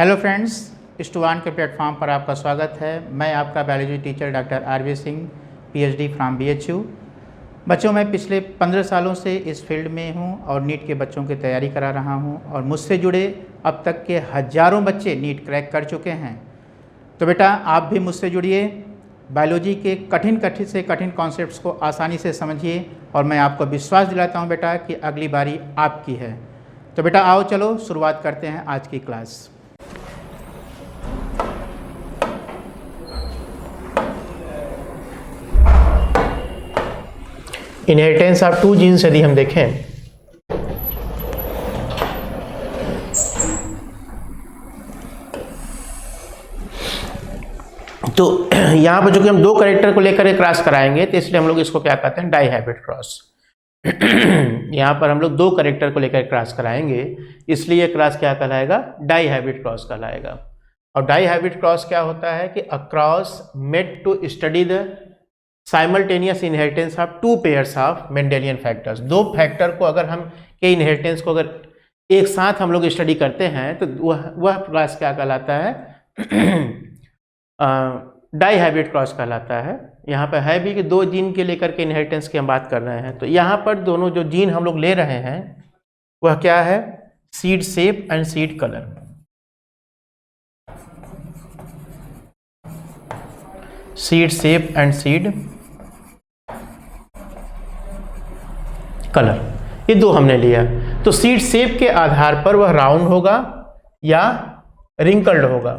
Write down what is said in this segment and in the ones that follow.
Hello friends, student के platform पर आपका स्वागत है। मैं आपका biology teacher doctor R V Singh, PhD from BHU. बच्चों, मैं पिछले 15 सालों से इस फील्ड में हूं और नीट के बच्चों की तैयारी करा रहा हूं और मुझसे जुड़े अब तक के हज़ारों बच्चे नीट क्रैक कर चुके हैं। तो बेटा, आप भी मुझसे जुड़िए, बायोलॉजी के कठिन से कठिन कॉन्सेप्ट्स को आसानी से समझिए और मैं आपको विश्वास दिलाता हूँ बेटा कि अगली बारी आपकी है। तो बेटा आओ, चलो शुरुआत करते हैं आज की class. Inheritance of two genes यदि हम देखें तो यहाँ पर जो कि हम दो कैरेक्टर को लेकर क्रॉस कराएंगे, तो इसलिए हम लोग इसको क्या कहते हैं, डाई हाइब्रिड क्रॉस। यहाँ पर हम लोग दो कैरेक्टर को लेकर क्रॉस कराएंगे, इसलिए क्रॉस क्या कहलाएगा, डाई हाइब्रिड क्रॉस कहलाएगा। और डाई हाइब्रिड क्रॉस क्या होता है कि a cross made to study the simultaneous inheritance of two pairs of Mendelian factors. दो फैक्टर को अगर हम के इनहेरिटेंस को अगर एक साथ हम लोग स्टडी करते हैं तो वह क्रॉस क्या कहलाता है, डाई हाइब्रिड क्रॉस कहलाता है। यहाँ पर है भी कि दो जीन के लेकर के इनहेरिटेंस की हम बात कर रहे हैं, तो यहाँ पर दोनों जो जीन हम लोग ले रहे हैं वह क्या है, seed shape and seed colour. Seed shape and seed colour, ये दो हमने लिया। तो सीड शेप के आधार पर वह राउंड होगा या रिंकल्ड होगा,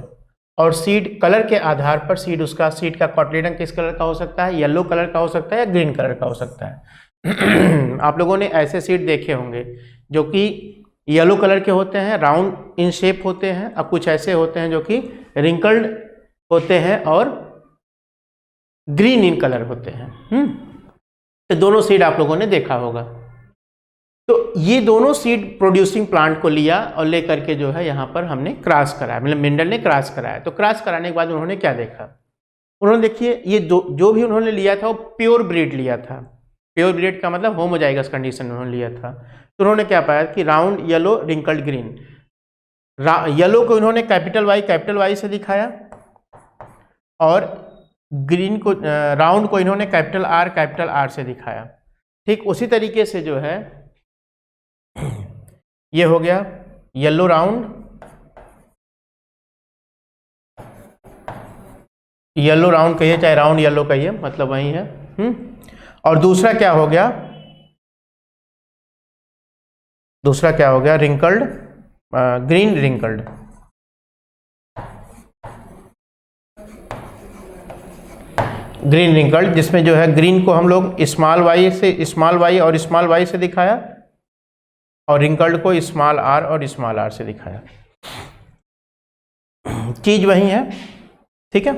और सीड कलर के आधार पर सीड का कॉटिलेडन किस कलर का हो सकता है, येलो कलर का हो सकता है या ग्रीन कलर का हो सकता है। आप लोगों ने ऐसे सीड देखे होंगे जो कि येलो कलर के होते हैं, राउंड इन शेप होते हैं, और कुछ ऐसे होते हैं जो कि रिंकल्ड होते हैं और ग्रीन इन कलर होते हैं। तो दोनों सीड आप लोगों ने देखा होगा। तो ये दोनों सीड प्रोड्यूसिंग प्लांट को लिया और लेकर के जो है यहाँ पर हमने क्रॉस कराया, मतलब मेंडल ने क्रॉस कराया। तो क्रॉस कराने के बाद उन्होंने क्या देखा, उन्होंने देखिए ये जो भी उन्होंने लिया था वो प्योर ब्रीड लिया था। प्योर ब्रीड का मतलब होमोजाइगस कंडीशन में उन्होंने लिया था। तो उन्होंने क्या पाया कि round yellow wrinkled green. Yellow को इन्होंने कैपिटल वाई से दिखाया और ग्रीन को, राउंड को इन्होंने कैपिटल आर से दिखाया। ठीक उसी तरीके से जो है ये हो गया येलो राउंड, कहिए चाहे राउंड येलो कहिए, मतलब वही है। और दूसरा क्या हो गया, wrinkled, green wrinkled. Green wrinkled, जिसमें जो है ग्रीन को हम लोग स्मॉल वाई और स्मॉल वाई से दिखाया और रिंकल्ड को स्मॉल आर और स्मॉल आर से दिखाया। चीज वही है, ठीक है।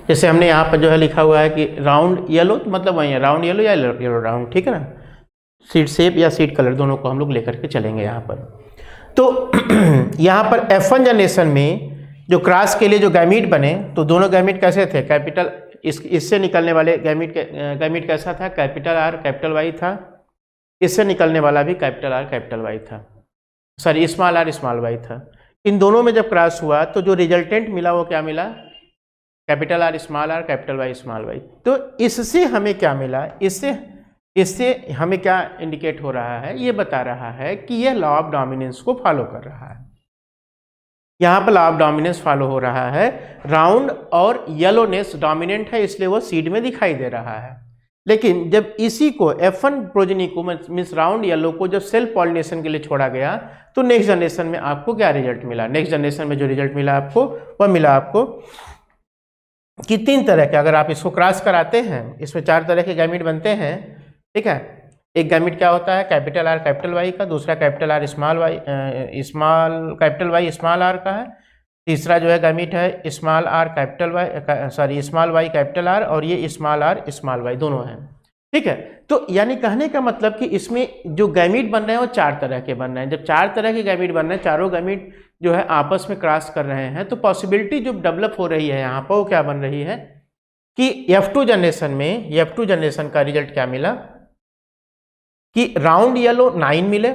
जैसे हमने यहाँ पर जो है लिखा हुआ है कि राउंड येलो, मतलब वही है, राउंड येलो या येलो राउंड, ठीक है ना। सीड शेप या सीड कलर दोनों को हम लोग लेकर के चलेंगे यहाँ पर। तो यहाँ पर F1 जनरेशन में जो क्रॉस के लिए जो गैमीट बने, तो दोनों गैमीट कैसे थे, कैपिटल, इससे निकलने वाले गैमीट कैसा था, कैपिटल आर कैपिटल वाई था। इससे निकलने वाला भी कैपिटल आर कैपिटल वाई था, sorry small R small Y था। इन दोनों में जब क्रॉस हुआ तो जो रिजल्टेंट मिला वो क्या मिला, capital R capital Y small Y. तो इससे हमें क्या मिला, इससे हमें क्या इंडिकेट हो रहा है, ये बता रहा है कि यह लॉ ऑफ डोमिनेंस को फॉलो कर रहा है। यहाँ पर लॉ ऑफ डोमिनेंस फॉलो हो रहा है, राउंड और येलोनेस डोमिनेंट है इसलिए वो सीड में दिखाई दे रहा है। लेकिन जब इसी को F1 प्रोजेनी को मीन्स राउंड येलो को जब सेल्फ पॉलिनेशन के लिए छोड़ा गया तो नेक्स्ट जनरेशन में आपको क्या रिजल्ट मिला, नेक्स्ट जनरेशन में जो रिजल्ट मिला आपको वह मिला आपको कि 3 तरह के, अगर आप इसको क्रॉस कराते हैं, इसमें 4 तरह के गैमीट बनते हैं, ठीक है। एक गैमीट क्या होता है, कैपिटल आर कैपिटल वाई का, दूसरा capital R small Y capital Y small R का है, तीसरा जो है गैमीट है स्मॉल वाई कैपिटल आर, और ये स्मॉल आर स्मॉल वाई दोनों हैं, ठीक है। तो यानी कहने का मतलब कि इसमें जो गैमीट बन रहे हैं वो 4 तरह के बन रहे हैं। जब 4 तरह के गैमीट बन रहे हैं, चारों गैमीट जो है आपस में क्रॉस कर रहे हैं, तो पॉसिबिलिटी जो डेवलप हो रही है यहाँ पर वो क्या बन रही है कि F2 जनरेशन का रिजल्ट क्या मिला कि राउंड येलो 9 मिले,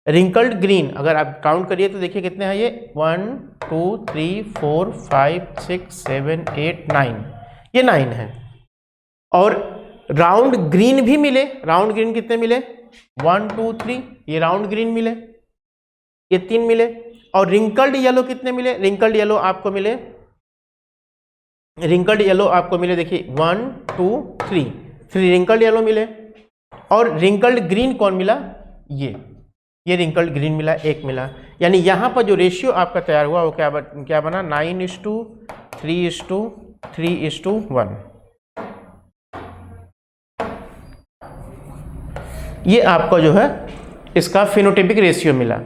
रिंकल्ड ग्रीन अगर आप काउंट करिए तो देखिए कितने हैं ये 1 2 3 4 5 6 7 8 9, ये 9 है। और राउंड ग्रीन भी मिले, राउंड ग्रीन कितने मिले 1 2 3, ये राउंड ग्रीन मिले, ये 3 मिले। और रिंकल्ड येलो कितने मिले, रिंकल्ड येलो आपको मिले, रिंकल्ड येलो आपको मिले देखिए 1 2 3, 3 रिंकल्ड येलो मिले। और रिंकल्ड ग्रीन कौन मिला, ये रिंकल्ड ग्रीन मिला, एक मिला। यानी यहाँ पर जो रेशियो आपका तैयार हुआ वो क्या बना 9:3:3:1। ये आपका जो है इसका फिनोटाइपिक रेशियो मिला।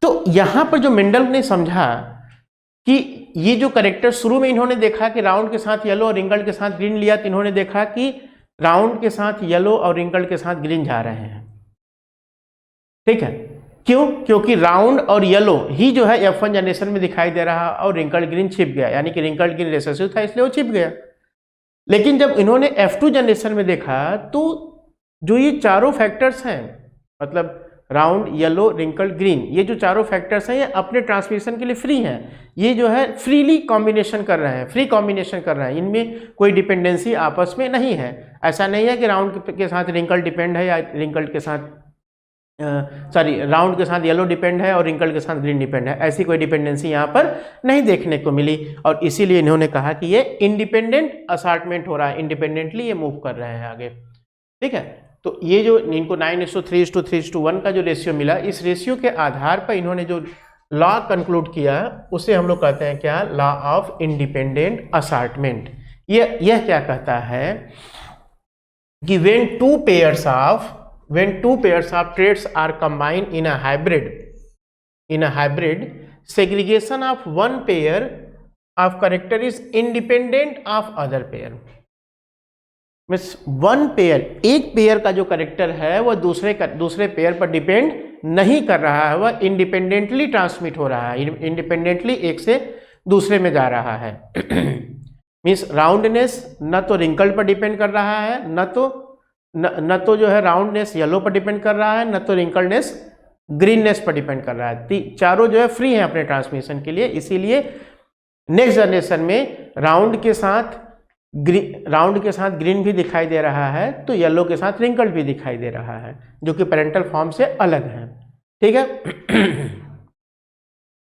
तो यहाँ पर जो मेंडल ने समझा कि ये जो करेक्टर शुरू में इन्होंने देखा कि राउंड के साथ येलो और रिंकल्ड के साथ ग्रीन लिया, तो इन्होंने देखा कि राउंड के साथ येलो और रिंकल्ड के साथ ग्रीन जा रहे हैं। ठीक है, क्यों? क्योंकि राउंड और येलो ही जो है F1 जनरेशन में दिखाई दे रहा और रिंकल्ड ग्रीन छिप गया, यानी कि रिंकल्ड ग्रीन रिसेसिव था इसलिए वो छिप गया। लेकिन जब इन्होंने F2 जनरेशन में देखा तो जो ये चारों फैक्टर्स हैं, मतलब राउंड येलो रिंकल्ड ग्रीन, ये जो चारों फैक्टर्स हैं ये अपने ट्रांसमिशन के लिए फ्री हैं। ये जो है फ्रीली कॉम्बिनेशन कर रहे हैं, फ्री कॉम्बिनेशन कर रहे हैं, इनमें कोई डिपेंडेंसी आपस में नहीं है। ऐसा नहीं है कि राउंड के साथ रिंकल्ड डिपेंड है या रिंकल्ड के साथ राउंड के साथ येलो डिपेंड है और रिंकल्ड के साथ ग्रीन डिपेंड है, ऐसी कोई डिपेंडेंसी यहाँ पर नहीं देखने को मिली। और इसीलिए इन्होंने कहा कि ये इंडिपेंडेंट असार्टमेंट हो रहा है, इंडिपेंडेंटली ये मूव कर रहे हैं आगे। ठीक है, तो ये जो इनको 9:3:3:1 का जो रेशियो मिला, इस रेशियो के आधार पर इन्होंने जो लॉ कंक्लूड किया उसे हम लोग कहते हैं क्या, लॉ ऑफ इंडिपेंडेंट असार्टमेंट। यह क्या कहता है कि when two pairs of traits are combined in a hybrid, segregation of one pair of character is independent of other pair। Means one pair, एक पेयर का जो करेक्टर है वह दूसरे पेयर पर डिपेंड नहीं कर रहा है, वह इंडिपेंडेंटली ट्रांसमिट हो रहा है, इंडिपेंडेंटली एक से दूसरे में जा रहा है। मीन्स राउंडनेस न तो रिंकल्ड पर डिपेंड कर रहा है, न तो जो है राउंडनेस येलो पर डिपेंड कर रहा है, न तो रिंकल्डनेस ग्रीननेस पर डिपेंड कर रहा है। चारों जो है फ्री हैं अपने ट्रांसमिशन के लिए। इसीलिए नेक्स्ट जनरेशन में राउंड के साथ ग्रीन भी दिखाई दे रहा है, तो येलो के साथ रिंकल्ड भी दिखाई दे रहा है, जो कि पेरेंटल फॉर्म से अलग है। ठीक है,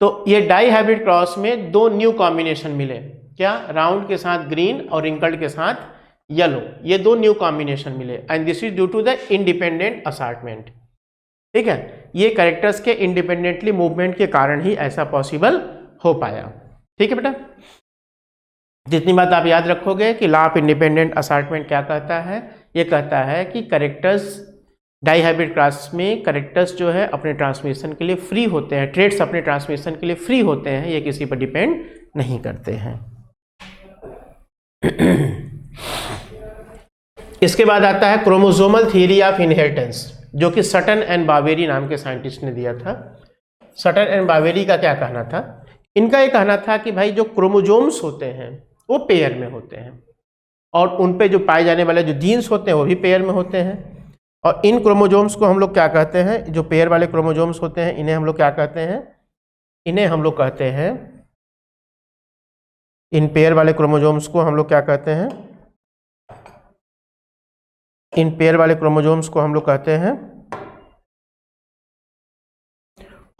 तो ये डाई हाइब्रिड क्रॉस में दो न्यू कॉम्बिनेशन मिले, क्या, राउंड के साथ ग्रीन और रिंकल्ड के साथ येलो, ये दो न्यू कॉम्बिनेशन मिले। And this is due to the independent assortment. ठीक है, ये कैरेक्टर्स के इंडिपेंडेंटली मूवमेंट के कारण ही ऐसा पॉसिबल हो पाया। ठीक है बेटा, जितनी बात आप याद रखोगे कि लॉ ऑफ इंडिपेंडेंट असार्टमेंट क्या कहता है, ये कहता है कि कैरेक्टर्स डाई हाइब्रिड क्रॉस में कैरेक्टर्स जो है अपने ट्रांसमिशन के लिए फ्री होते हैं, ट्रेड्स अपने ट्रांसमिशन के लिए फ्री होते हैं, ये किसी पर डिपेंड नहीं करते हैं। इसके बाद आता है क्रोमोसोमल थियरी ऑफ इनहेरिटेंस, जो कि सटन एंड बावेरी नाम के साइंटिस्ट ने दिया था। सटन एंड बावेरी का क्या कहना था, इनका ये कहना था कि भाई जो क्रोमोसोम्स होते हैं वो पेयर में होते हैं, और उन पे जो पाए जाने वाले जो जीन्स होते हैं वो भी पेयर में होते हैं। और इन क्रोमोसोम्स को हम लोग क्या कहते हैं, जो पेयर वाले क्रोमोसोम्स होते हैं इन्हें हम लोग क्या कहते हैं, इन्हें हम लोग कहते हैं, इन पेयर वाले क्रोमोसोम्स को हम लोग क्या कहते हैं, इन पेयर वाले क्रोमोसोम्स को हम लोग कहते हैं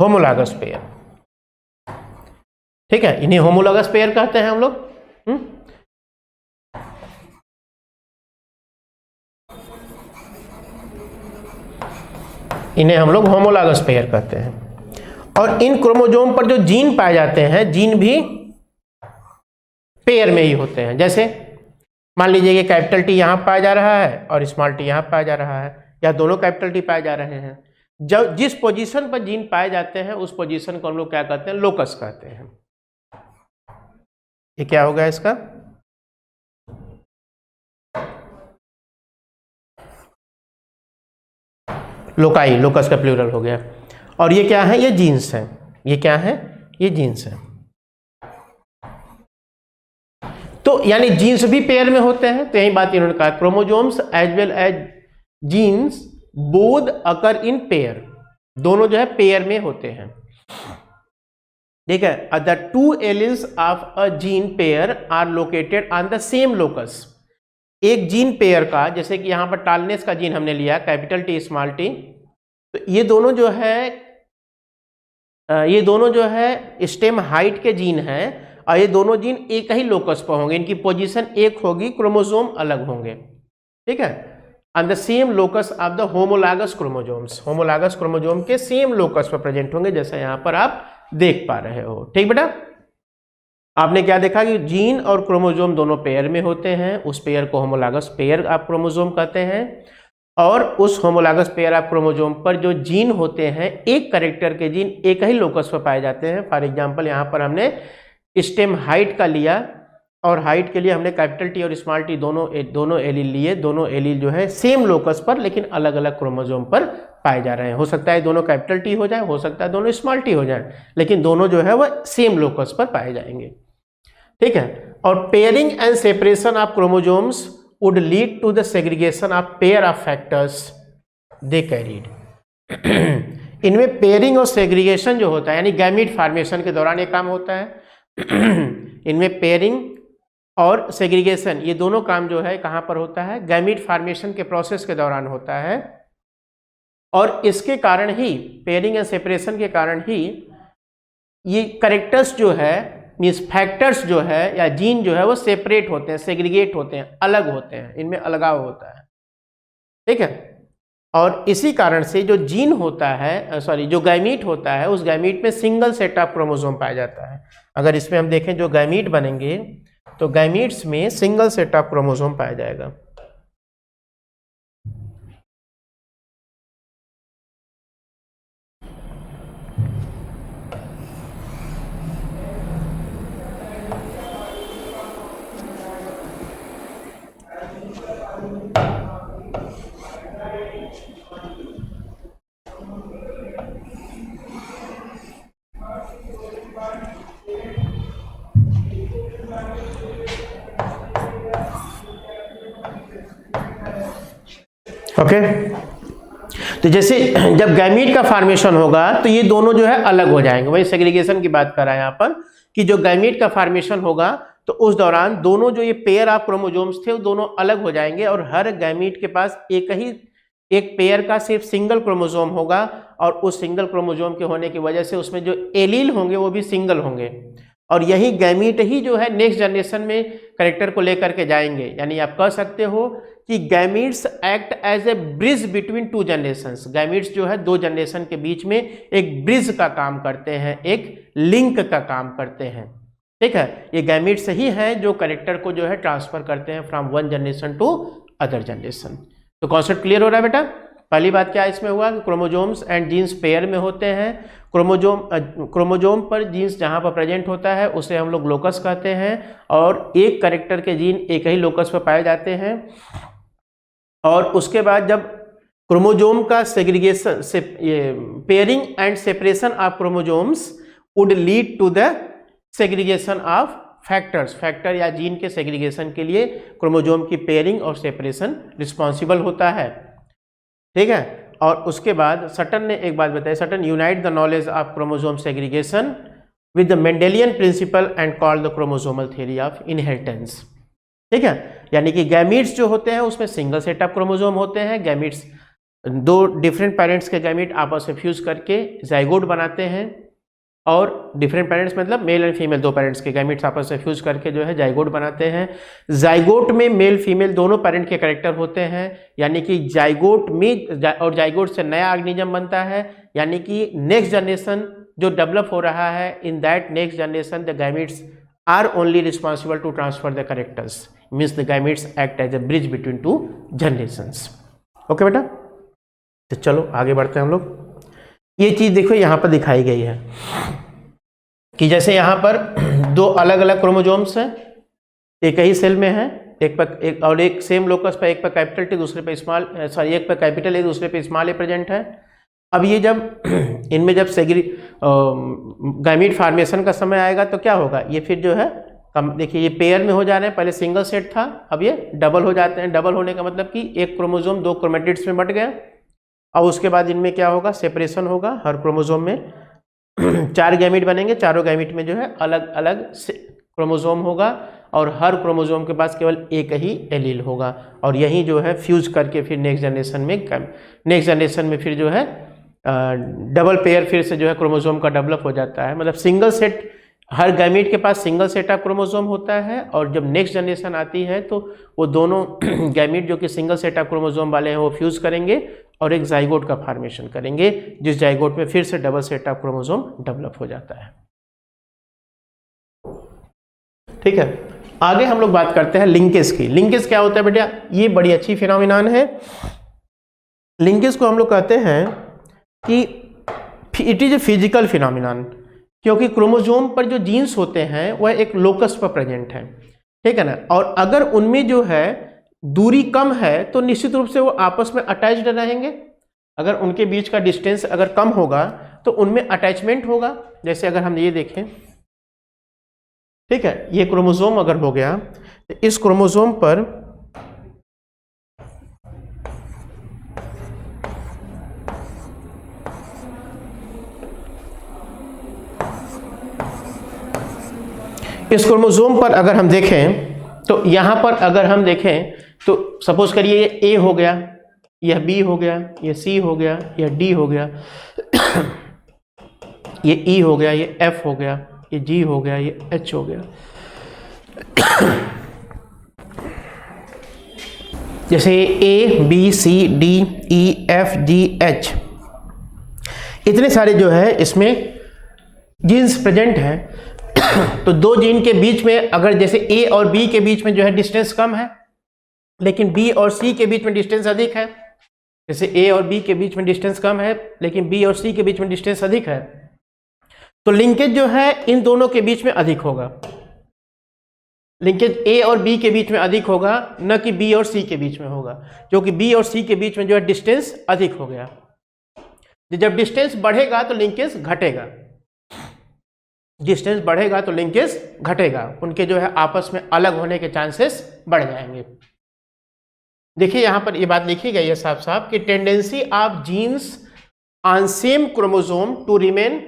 होमोलॉगस पेयर। ठीक है, इन्हें होमोलॉगस पेयर कहते हैं हम लोग। इन्हें हम लोग होमोलॉगस पेयर कहते हैं। और इन क्रोमोसोम पर जो जीन पाए जाते हैं, जीन भी पेयर में ही होते हैं। जैसे मान लीजिए कि कैपिटल टी यहाँ पाया जा रहा है और स्मॉल टी यहाँ पाया जा रहा है, या दोनों कैपिटल टी पाए जा रहे हैं। जब जिस पोजीशन पर जीन पाए जाते हैं उस पोजीशन को हम लोग क्या कहते हैं, लोकस कहते हैं। ये क्या होगा इसका, लोकाई, लोकस का प्लूरल हो गया। और ये क्या है, ये जीन्स है, ये क्या है, ये जीन्स है। तो यानी जीन्स भी पेयर में होते हैं। तो यही बात इन्होंने कहा, chromosomes as well as genes both occur in pair. दोनों जो है पेयर में होते हैं, ठीक है। The two alleles of a gene pair are located on the same locus. एक जीन पेयर का, जैसे कि यहाँ पर टालनेस का जीन हमने लिया कैपिटल टी स्मॉल टी, तो ये दोनों जो है स्टेम हाइट के जीन हैं और ये दोनों जीन एक ही लोकस पर होंगे, इनकी पोजीशन एक होगी, क्रोमोसोम अलग होंगे, ठीक है। On the same locus of the homologous chromosomes, homologous chromosome के सेम लोकस पर प्रेजेंट होंगे, जैसा यहाँ पर आप देख पा रहे हो, ठीक बेटा। आपने क्या देखा कि जीन और क्रोमोसोम दोनों पेयर में होते हैं, उस पेयर को होमोलॉगस पेयर आप क्रोमोसोम कहते हैं, और उस होमोलॉगस पेयर ऑफ क्रोमोसोम पर जो जीन होते हैं, एक कैरेक्टर के जीन एक ही लोकस पर पाए जाते हैं। फॉर एग्जांपल यहाँ पर हमने स्टेम हाइट का लिया और हाइट के लिए हमने कैपिटल टी और स्मॉल टी दोनों एलील लिए, दोनों एलील जो है सेम लोकस पर लेकिन अलग अलग क्रोमोसोम पर पाए जा रहे हैं। हो सकता है दोनों कैपिटल टी हो जाए, हो सकता है दोनों स्मॉल टी हो जाए, लेकिन दोनों जो है वह सेम लोकस पर पाए जाएंगे, ठीक है। और pairing and separation of chromosomes would lead to the segregation of pair of factors they carried। इनमें पेयरिंग और सेग्रीगेशन जो होता है, यानी गैमीट फॉर्मेशन के दौरान ये काम होता है। इनमें पेयरिंग और सेग्रीगेशन ये दोनों काम जो है कहाँ पर होता है, गैमीट फॉर्मेशन के प्रोसेस के दौरान होता है, और इसके कारण ही, पेयरिंग एंड सेपरेशन के कारण ही ये कैरेक्टर्स जो है, मीन्स फैक्टर्स जो है या जीन जो है वो सेपरेट होते हैं, सेग्रीगेट होते हैं, अलग होते हैं, इनमें अलगाव होता है, ठीक है। और इसी कारण से जो जीन होता है, जो गैमीट होता है, उस गैमीट में सिंगल सेट ऑफ क्रोमोसोम पाया जाता है। अगर इसमें हम देखें जो गैमीट बनेंगे तो गैमीट्स में सिंगल सेट ऑफ क्रोमोसोम पाया जाएगा। ओके, तो जैसे जब गैमीट का फॉर्मेशन होगा तो ये दोनों जो है अलग हो जाएंगे। वही सेग्रीगेशन की बात कर रहा है यहाँ पर कि जो गैमीट का फॉर्मेशन होगा तो उस दौरान दोनों जो ये पेयर ऑफ क्रोमोसोम्स थे वो दोनों अलग हो जाएंगे, और हर गैमीट के पास एक पेयर का सिर्फ सिंगल क्रोमोसोम होगा, और उस सिंगल क्रोमोसोम के होने की वजह से उसमें जो एलील होंगे वो भी सिंगल होंगे, और यही गैमीट ही जो है नेक्स्ट जनरेशन में कैरेक्टर को लेकर के जाएंगे। यानी आप कह सकते हो कि gametes act as a bridge between two generations. Gametes जो है दो जनरेशन के बीच में एक ब्रिज का काम करते हैं, एक लिंक का काम करते हैं, ठीक है। ये गैमीट्स ही हैं जो कैरेक्टर को जो है ट्रांसफर करते हैं from one generation to other generation. तो कॉन्सेप्ट क्लियर हो रहा है बेटा। पहली बात क्या इसमें हुआ कि क्रोमोसोम्स एंड जीन्स पेयर में होते हैं। क्रोमोसोम पर जीन्स जहाँ पर प्रेजेंट होता है उसे हम लोग लोकस कहते हैं, और एक कैरेक्टर के जीन एक ही लोकस पर पाए जाते हैं। और उसके बाद जब क्रोमोसोम का सेग्रीगेशन से pairing and separation of chromosomes would lead to the segregation of factor या जीन के सेग्रीगेशन के लिए क्रोमोसोम की पेयरिंग और सेपरेशन रिस्पॉन्सिबल होता है, ठीक है। और उसके बाद सटन ने एक बात बताई, Sutton unite the knowledge of chromosome segregation with the Mendelian principle and called the chromosomal theory of inheritance, ठीक है। यानी कि गैमीट्स जो होते हैं उसमें सिंगल सेट ऑफ क्रोमोसोम होते हैं। गैमीट्स दो डिफरेंट पेरेंट्स के गैमीट आपस में फ्यूज करके जाइगोट बनाते हैं, और डिफरेंट पेरेंट्स मतलब मेल एंड फीमेल दो पेरेंट्स के गैमीट्स आपस में फ्यूज करके जो है जाइगोट बनाते हैं। जाइगोट में मेल फीमेल दोनों पेरेंट के कैरेक्टर होते हैं, यानी कि जाइगोट में और जाइगोट से नया ऑर्गेनिज्म बनता है, यानी कि नेक्स्ट जनरेशन जो डेवलप हो रहा है, in that next generation the gametes are only responsible to transfer the characters, means the gametes act as a bridge between two generations. Okay बेटा, तो चलो आगे बढ़ते हैं हम लोग। ये चीज़ देखो यहाँ पर दिखाई गई है कि जैसे यहाँ पर दो अलग अलग क्रोमोसोम्स हैं, एक ही सेल में है, एक सेम लोकस पर, एक पर कैपिटल टी दूसरे पे स्मॉल, एक पर कैपिटल ए दूसरे पे स्मॉल ए प्रेजेंट है। अब ये जब इनमें जब गैमीट फॉर्मेशन का समय आएगा तो क्या होगा, ये फिर जो है देखिए ये पेयर में हो जा रहे हैं, पहले सिंगल सेट था अब ये डबल हो जाते हैं। डबल होने का मतलब कि एक क्रोमोसोम दो क्रोमेटिड्स में बट गया, और उसके बाद इनमें क्या होगा, सेपरेशन होगा हर क्रोमोसोम में 4 गैमीट बनेंगे, चारों गैमीट में जो है अलग अलग क्रोमोसोम होगा और हर क्रोमोसोम के पास केवल एक ही एलील होगा और यही जो है फ्यूज करके फिर नेक्स्ट जनरेशन में फिर जो है डबल पेयर फिर से जो है क्रोमोसोम का डेवलप हो जाता है। मतलब सिंगल सेट, हर गैमीट के पास सिंगल सेट ऑफ क्रोमोसोम होता है और जब नेक्स्ट जनरेशन आती है तो वो दोनों गैमीट जो कि सिंगल सेट ऑफ क्रोमोसोम वाले हैं वो फ्यूज करेंगे और एक जाइगोट का फॉर्मेशन करेंगे, जिस जाइगोट में फिर से double set of chromosome develop हो जाता है। ठीक है, आगे हम लोग बात करते हैं लिंकेज की। लिंकेज क्या होता है बेटा, ये बड़ी अच्छी फिनोमिनन है। लिंकेज को हम लोग कहते हैं कि it is a physical phenomenon, क्योंकि क्रोमोसोम पर जो जीन्स होते हैं वह एक लोकस पर प्रेजेंट है, ठीक है ना, और अगर उनमें जो है दूरी कम है तो निश्चित रूप से वो आपस में अटैच्ड रहेंगे। अगर उनके बीच का डिस्टेंस अगर कम होगा तो उनमें अटैचमेंट होगा। जैसे अगर हम ये देखें, ठीक है, ये क्रोमोसोम अगर हो गया तो इस क्रोमोसोम पर अगर हम देखें तो यहां पर अगर हम देखें तो सपोज करिए ये ए हो गया, यह बी हो गया, ये सी हो गया, यह डी हो गया, ये ई हो गया, ये एफ हो गया, ये जी हो गया, ये एच हो गया। जैसे A B C D E F G H, इतने सारे जो है इसमें जीन्स प्रेजेंट है। तो दो जीन के बीच में अगर जैसे ए और बी के बीच में जो है डिस्टेंस कम है लेकिन बी और सी के बीच में डिस्टेंस अधिक है, जैसे ए और बी के बीच में डिस्टेंस कम है लेकिन बी और सी के बीच में डिस्टेंस अधिक है, तो लिंकेज जो है इन दोनों के बीच में अधिक होगा। लिंकेज ए और बी के बीच में अधिक होगा, न कि बी और सी के बीच में होगा, क्योंकि बी और सी के बीच में जो है डिस्टेंस अधिक हो गया। जब डिस्टेंस बढ़ेगा तो लिंकेज घटेगा, डिस्टेंस बढ़ेगा तो लिंकेज घटेगा, उनके जो है आपस में अलग होने के चांसेस बढ़ जाएंगे। देखिए यहां पर ये बात लिखी गई है साफ साफ कि tendency of genes on same chromosome to remain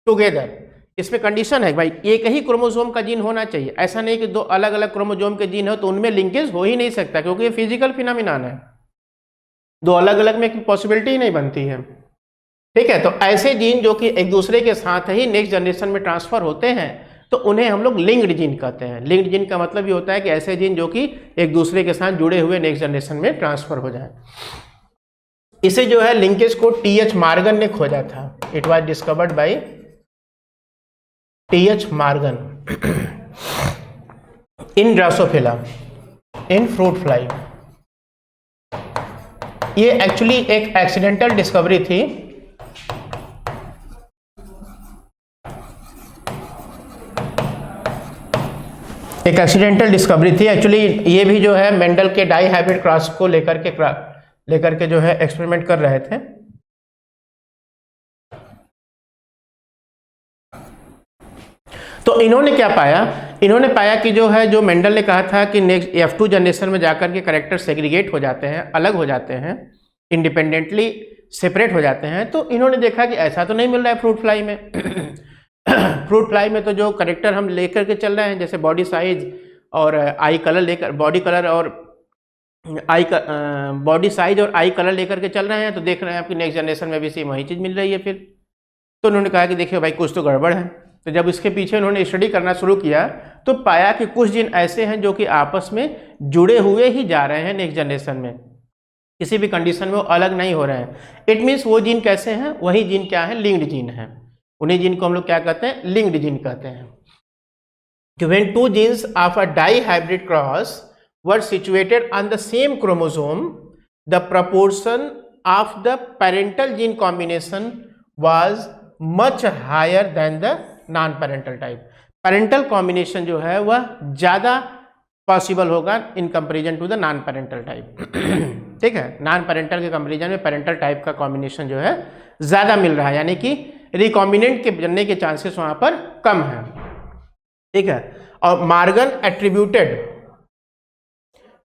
together. इसमें कंडीशन है भाई एक ही क्रोमोसोम का जीन होना चाहिए, ऐसा नहीं कि दो अलग अलग क्रोमोसोम के जीन हो तो उनमें लिंकेज हो ही नहीं सकता, क्योंकि ये फिजिकल फिनोमिनन है, दो अलग अलग में पॉसिबिलिटी ही नहीं बनती है। ठीक है, तो ऐसे जीन जो कि एक दूसरे के साथ ही नेक्स्ट जनरेशन में ट्रांसफर होते हैं तो उन्हें हम लोग लिंक्ड जीन कहते हैं। लिंक्ड जीन का मतलब ये होता है कि ऐसे जीन जो कि एक दूसरे के साथ जुड़े हुए नेक्स्ट जनरेशन में ट्रांसफर हो जाए। इसे जो है लिंकेज को टी.एच. मॉर्गन ने खोजा था। It was discovered by TH. Morgan in Drosophila in fruit fly. ये एक्चुअली एक एक्सीडेंटल डिस्कवरी थी। एक एक्सीडेंटल डिस्कवरी थी एक्चुअली। ये भी जो है मेंडल के डाई हाइब्रिड क्रॉस को लेकर के जो है एक्सपेरिमेंट कर रहे थे। तो इन्होंने क्या पाया, इन्होंने पाया कि जो है जो मेंडल ने कहा था कि नेक्स्ट F2 जनरेशन में जाकर के कैरेक्टर सेग्रीगेट हो जाते हैं, अलग हो जाते हैं, इंडिपेंडेंटली सेपरेट हो जाते हैं, तो इन्होंने देखा कि ऐसा तो नहीं मिल रहा है फ्रूट फ्लाई में। फ्रूट फ्लाई में तो जो करेक्टर हम लेकर के चल रहे हैं जैसे बॉडी साइज और आई कलर लेकर बॉडी साइज और आई कलर लेकर के चल रहे हैं, तो देख रहे हैं आपकी नेक्स्ट जनरेशन में भी सेम वही चीज़ मिल रही है। फिर तो उन्होंने कहा कि देखिए भाई कुछ तो गड़बड़ है। तो जब इसके पीछे उन्होंने स्टडी करना शुरू किया तो पाया कि कुछ जीन ऐसे हैं जो कि आपस में जुड़े हुए ही जा रहे हैं नेक्स्ट जनरेशन में, किसी भी कंडीशन में वो अलग नहीं हो रहे हैं। इट मीन्स वो जीन कैसे हैं, वही जीन क्या है, लिंक्ड जीन है। उन्हीं जीन को हम लोग क्या कहते हैं, लिंक्ड जीन कहते हैं। When two genes of a dihybrid cross were situated on the same chromosome, the proportion of the parental gene combination was much higher than the non-parental type. Parental combination जो है वह ज़्यादा possible होगा in comparison to the non parental type. ठीक है, non parental के comparison में parental type का कॉम्बिनेशन जो है ज़्यादा मिल रहा है, यानी कि रिकॉम्बिनेंट के बनने के चांसेस वहाँ पर कम है। ठीक है, और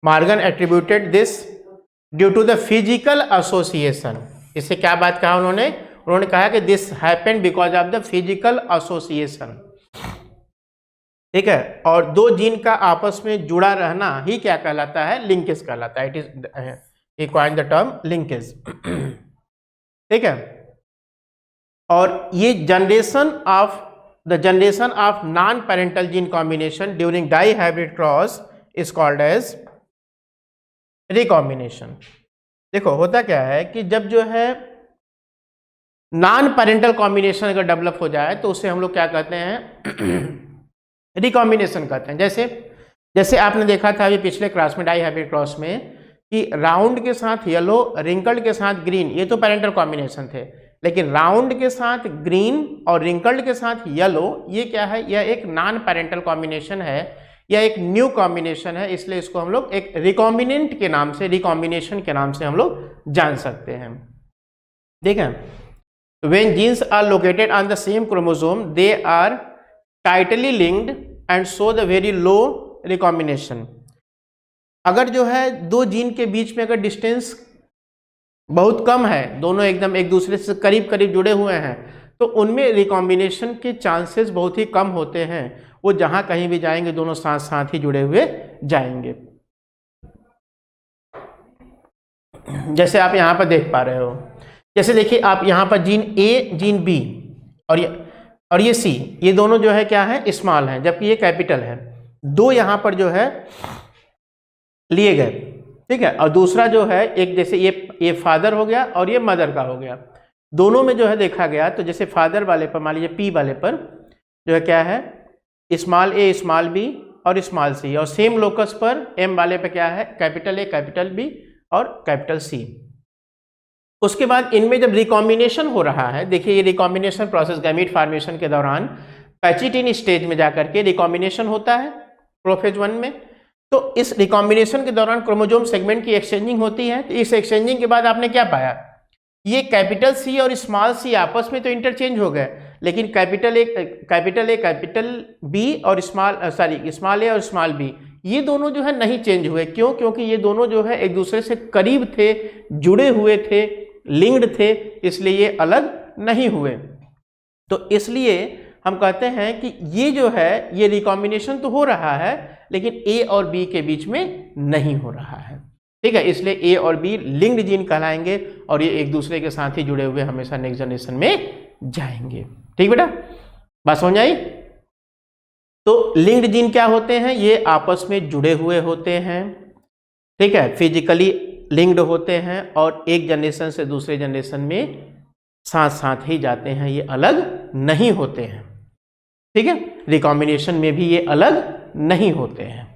Morgan attributed this due to the physical association. इससे क्या बात कहा उन्होंने कहा कि this happened because of the physical association, ठीक है। और दो जीन का आपस में जुड़ा रहना ही क्या कहलाता है, लिंकेज कहलाता है। It is he coined the term linkage, ठीक है। और ये generation of non parental gene combination during dihybrid cross is called as recombination. देखो होता क्या है कि जब जो है नॉन पेरेंटल कॉम्बिनेशन अगर डेवलप हो जाए तो उसे हम लोग क्या कहते हैं, रिकॉम्बिनेशन कहते हैं। जैसे आपने देखा था अभी पिछले क्लास में डाई हाइब्रिड क्रॉस में कि राउंड के साथ येलो, रिंकल्ड के साथ ग्रीन, ये तो पेरेंटल कॉम्बिनेशन थे, लेकिन राउंड के साथ ग्रीन और रिंकल्ड के साथ येलो, ये क्या है, यह एक नॉन पेरेंटल कॉम्बिनेशन है, यह एक न्यू कॉम्बिनेशन है, इसलिए इसको हम लोग एक रिकॉम्बिनेंट के नाम से, रिकॉम्बिनेशन के नाम से हम लोग जान सकते हैं। ठीक है, when genes are located on the same chromosome they are tightly linked and show the very low recombination. अगर जो है दो जीन के बीच में अगर डिस्टेंस बहुत कम है, दोनों एकदम एक दूसरे से करीब करीब जुड़े हुए हैं, तो उनमें रिकॉम्बिनेशन के चांसेस बहुत ही कम होते हैं। वो जहां कहीं भी जाएंगे दोनों साथ साथ ही जुड़े हुए जाएंगे। जैसे आप यहां पर देख पा रहे हो, जैसे देखिए आप यहां पर जीन ए, जीन बी और ये सी, ये दोनों जो है क्या है, स्मॉल हैं, जबकि ये कैपिटल है। दो यहां पर जो है लिए गए, ठीक है। और दूसरा जो है एक, जैसे ये फादर हो गया और ये मदर का हो गया, दोनों में जो है देखा गया तो जैसे फादर वाले पर मान लीजिए पी वाले पर जो है क्या है, स्मॉल ए, स्मॉल बी और स्मॉल सी, और सेम लोकस पर एम वाले पे क्या है, कैपिटल ए, कैपिटल बी और कैपिटल सी। उसके बाद इनमें जब रिकॉम्बिनेशन हो रहा है, देखिए ये रिकॉम्बिनेशन प्रोसेस गैमीट फॉर्मेशन के दौरान पैचिटिन स्टेज में जाकर के रिकॉम्बिनेशन होता है प्रोफेज 1 में। तो इस रिकॉम्बिनेशन के दौरान क्रोमोसोम सेगमेंट की एक्सचेंजिंग होती है। तो इस एक्सचेंजिंग के बाद आपने क्या पाया, ये कैपिटल सी और स्मॉल सी आपस में तो इंटरचेंज हो गए, लेकिन कैपिटल ए, कैपिटल बी और स्मॉल ए और स्मॉल बी, ये दोनों जो है नहीं चेंज हुए। क्यों? क्योंकि ये दोनों जो है एक दूसरे से करीब थे, जुड़े हुए थे, लिंक्ड थे, इसलिए ये अलग नहीं हुए। तो इसलिए हम कहते हैं कि ये जो है ये रिकॉम्बिनेशन तो हो रहा है, लेकिन ए और बी के बीच में नहीं हो रहा है, ठीक है। इसलिए ए और बी लिंक्ड जीन कहलाएंगे और ये एक दूसरे के साथ ही जुड़े हुए हमेशा नेक्स्ट जनरेशन में जाएंगे। ठीक बेटा, बात समझ आई? तो लिंक्ड जीन क्या होते हैं, ये आपस में जुड़े हुए होते हैं, ठीक है, फिजिकली लिंक्ड होते हैं और एक जनरेशन से दूसरे जनरेशन में साथ साथ ही जाते हैं, ये अलग नहीं होते हैं, ठीक है। रिकॉम्बिनेशन में भी ये अलग नहीं होते हैं।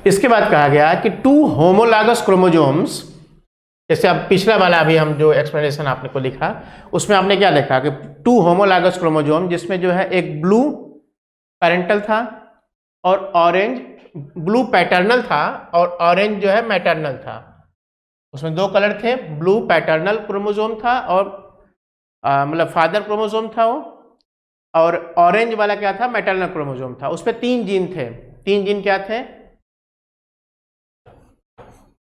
इसके बाद कहा गया कि टू होमोलॉगस क्रोमोसोम्स, जैसे अब पिछला वाला अभी हम जो एक्सप्लेनेशन आपने को लिखा उसमें आपने क्या लिखा कि टू होमोलॉगस क्रोमोसोम, जिसमें जो है एक ब्लू पैरेंटल था और ऑरेंज, ब्लू पैटर्नल था और ऑरेंज जो है मैटरनल था। उसमें दो कलर थे, ब्लू पैटर्नल क्रोमोसोम था और मतलब फादर क्रोमोसोम था वो, और ऑरेंज वाला क्या था, मैटरनल क्रोमोसोम था। उस पर 3 जीन थे। 3 जीन क्या थे,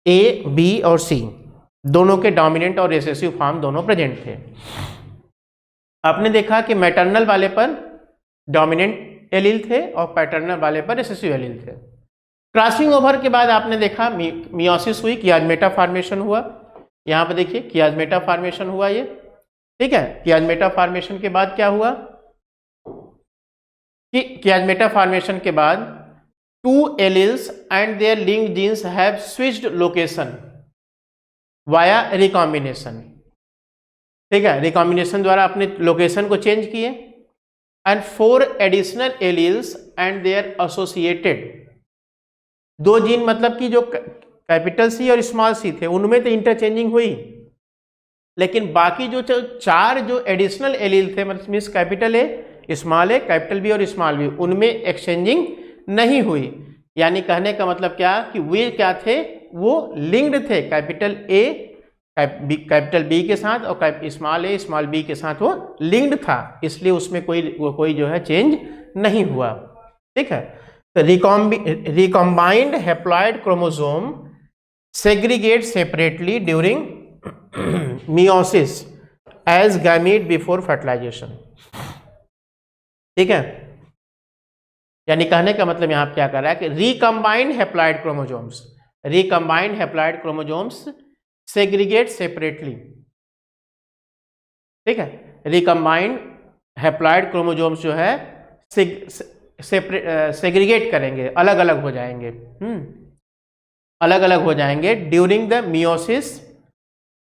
ए, बी और सी, दोनों के डोमिनेंट और रिसेसिव फॉर्म दोनों प्रेजेंट थे। आपने देखा कि मैटरनल वाले पर डोमिनेंट एलील थे और पैटर्नल वाले पर रिसेसिव एलील थे। क्रॉसिंग ओवर के बाद आपने देखा मियोसिस हुई, कियाजमेटा फॉर्मेशन हुआ। यहाँ पर देखिए कियाजमेटा फॉर्मेशन हुआ ये, ठीक है। कियाजमेटा फॉर्मेशन के बाद क्या हुआ कि कियाजमेटा फॉर्मेशन के बाद 2 alleles and their linked genes have switched location via recombination, ठीक है। रिकॉम्बिनेशन द्वारा अपने लोकेशन को चेंज किए and 4 additional alleles and their associated, 2 gene मतलब कि जो कैपिटल सी और स्मॉल सी थे उनमें तो इंटरचेंजिंग हुई, लेकिन बाकी जो 4 जो एडिशनल एलील थे, मतलब means capital A, small A, capital B और स्मॉल बी, उनमें एक्सचेंजिंग नहीं हुई। यानी कहने का मतलब क्या कि वे क्या थे, वो लिंक्ड थे कैपिटल ए कैपिटल बी के साथ और स्मॉल ए स्मॉल बी के साथ वो लिंक्ड था, इसलिए उसमें कोई जो है चेंज नहीं हुआ, ठीक है। तो recombined haploid chromosome segregate separately during meiosis as gamete before fertilization. ठीक है, यानी कहने का मतलब यहां क्या कर रहा है कि recombined haploid chromosomes segregate separately. ठीक है, रिकम्बाइंड हैप्लॉइड क्रोमोजोम्स जो है सेग्रीगेट करेंगे, अलग अलग हो जाएंगे, अलग अलग हो जाएंगे during the meiosis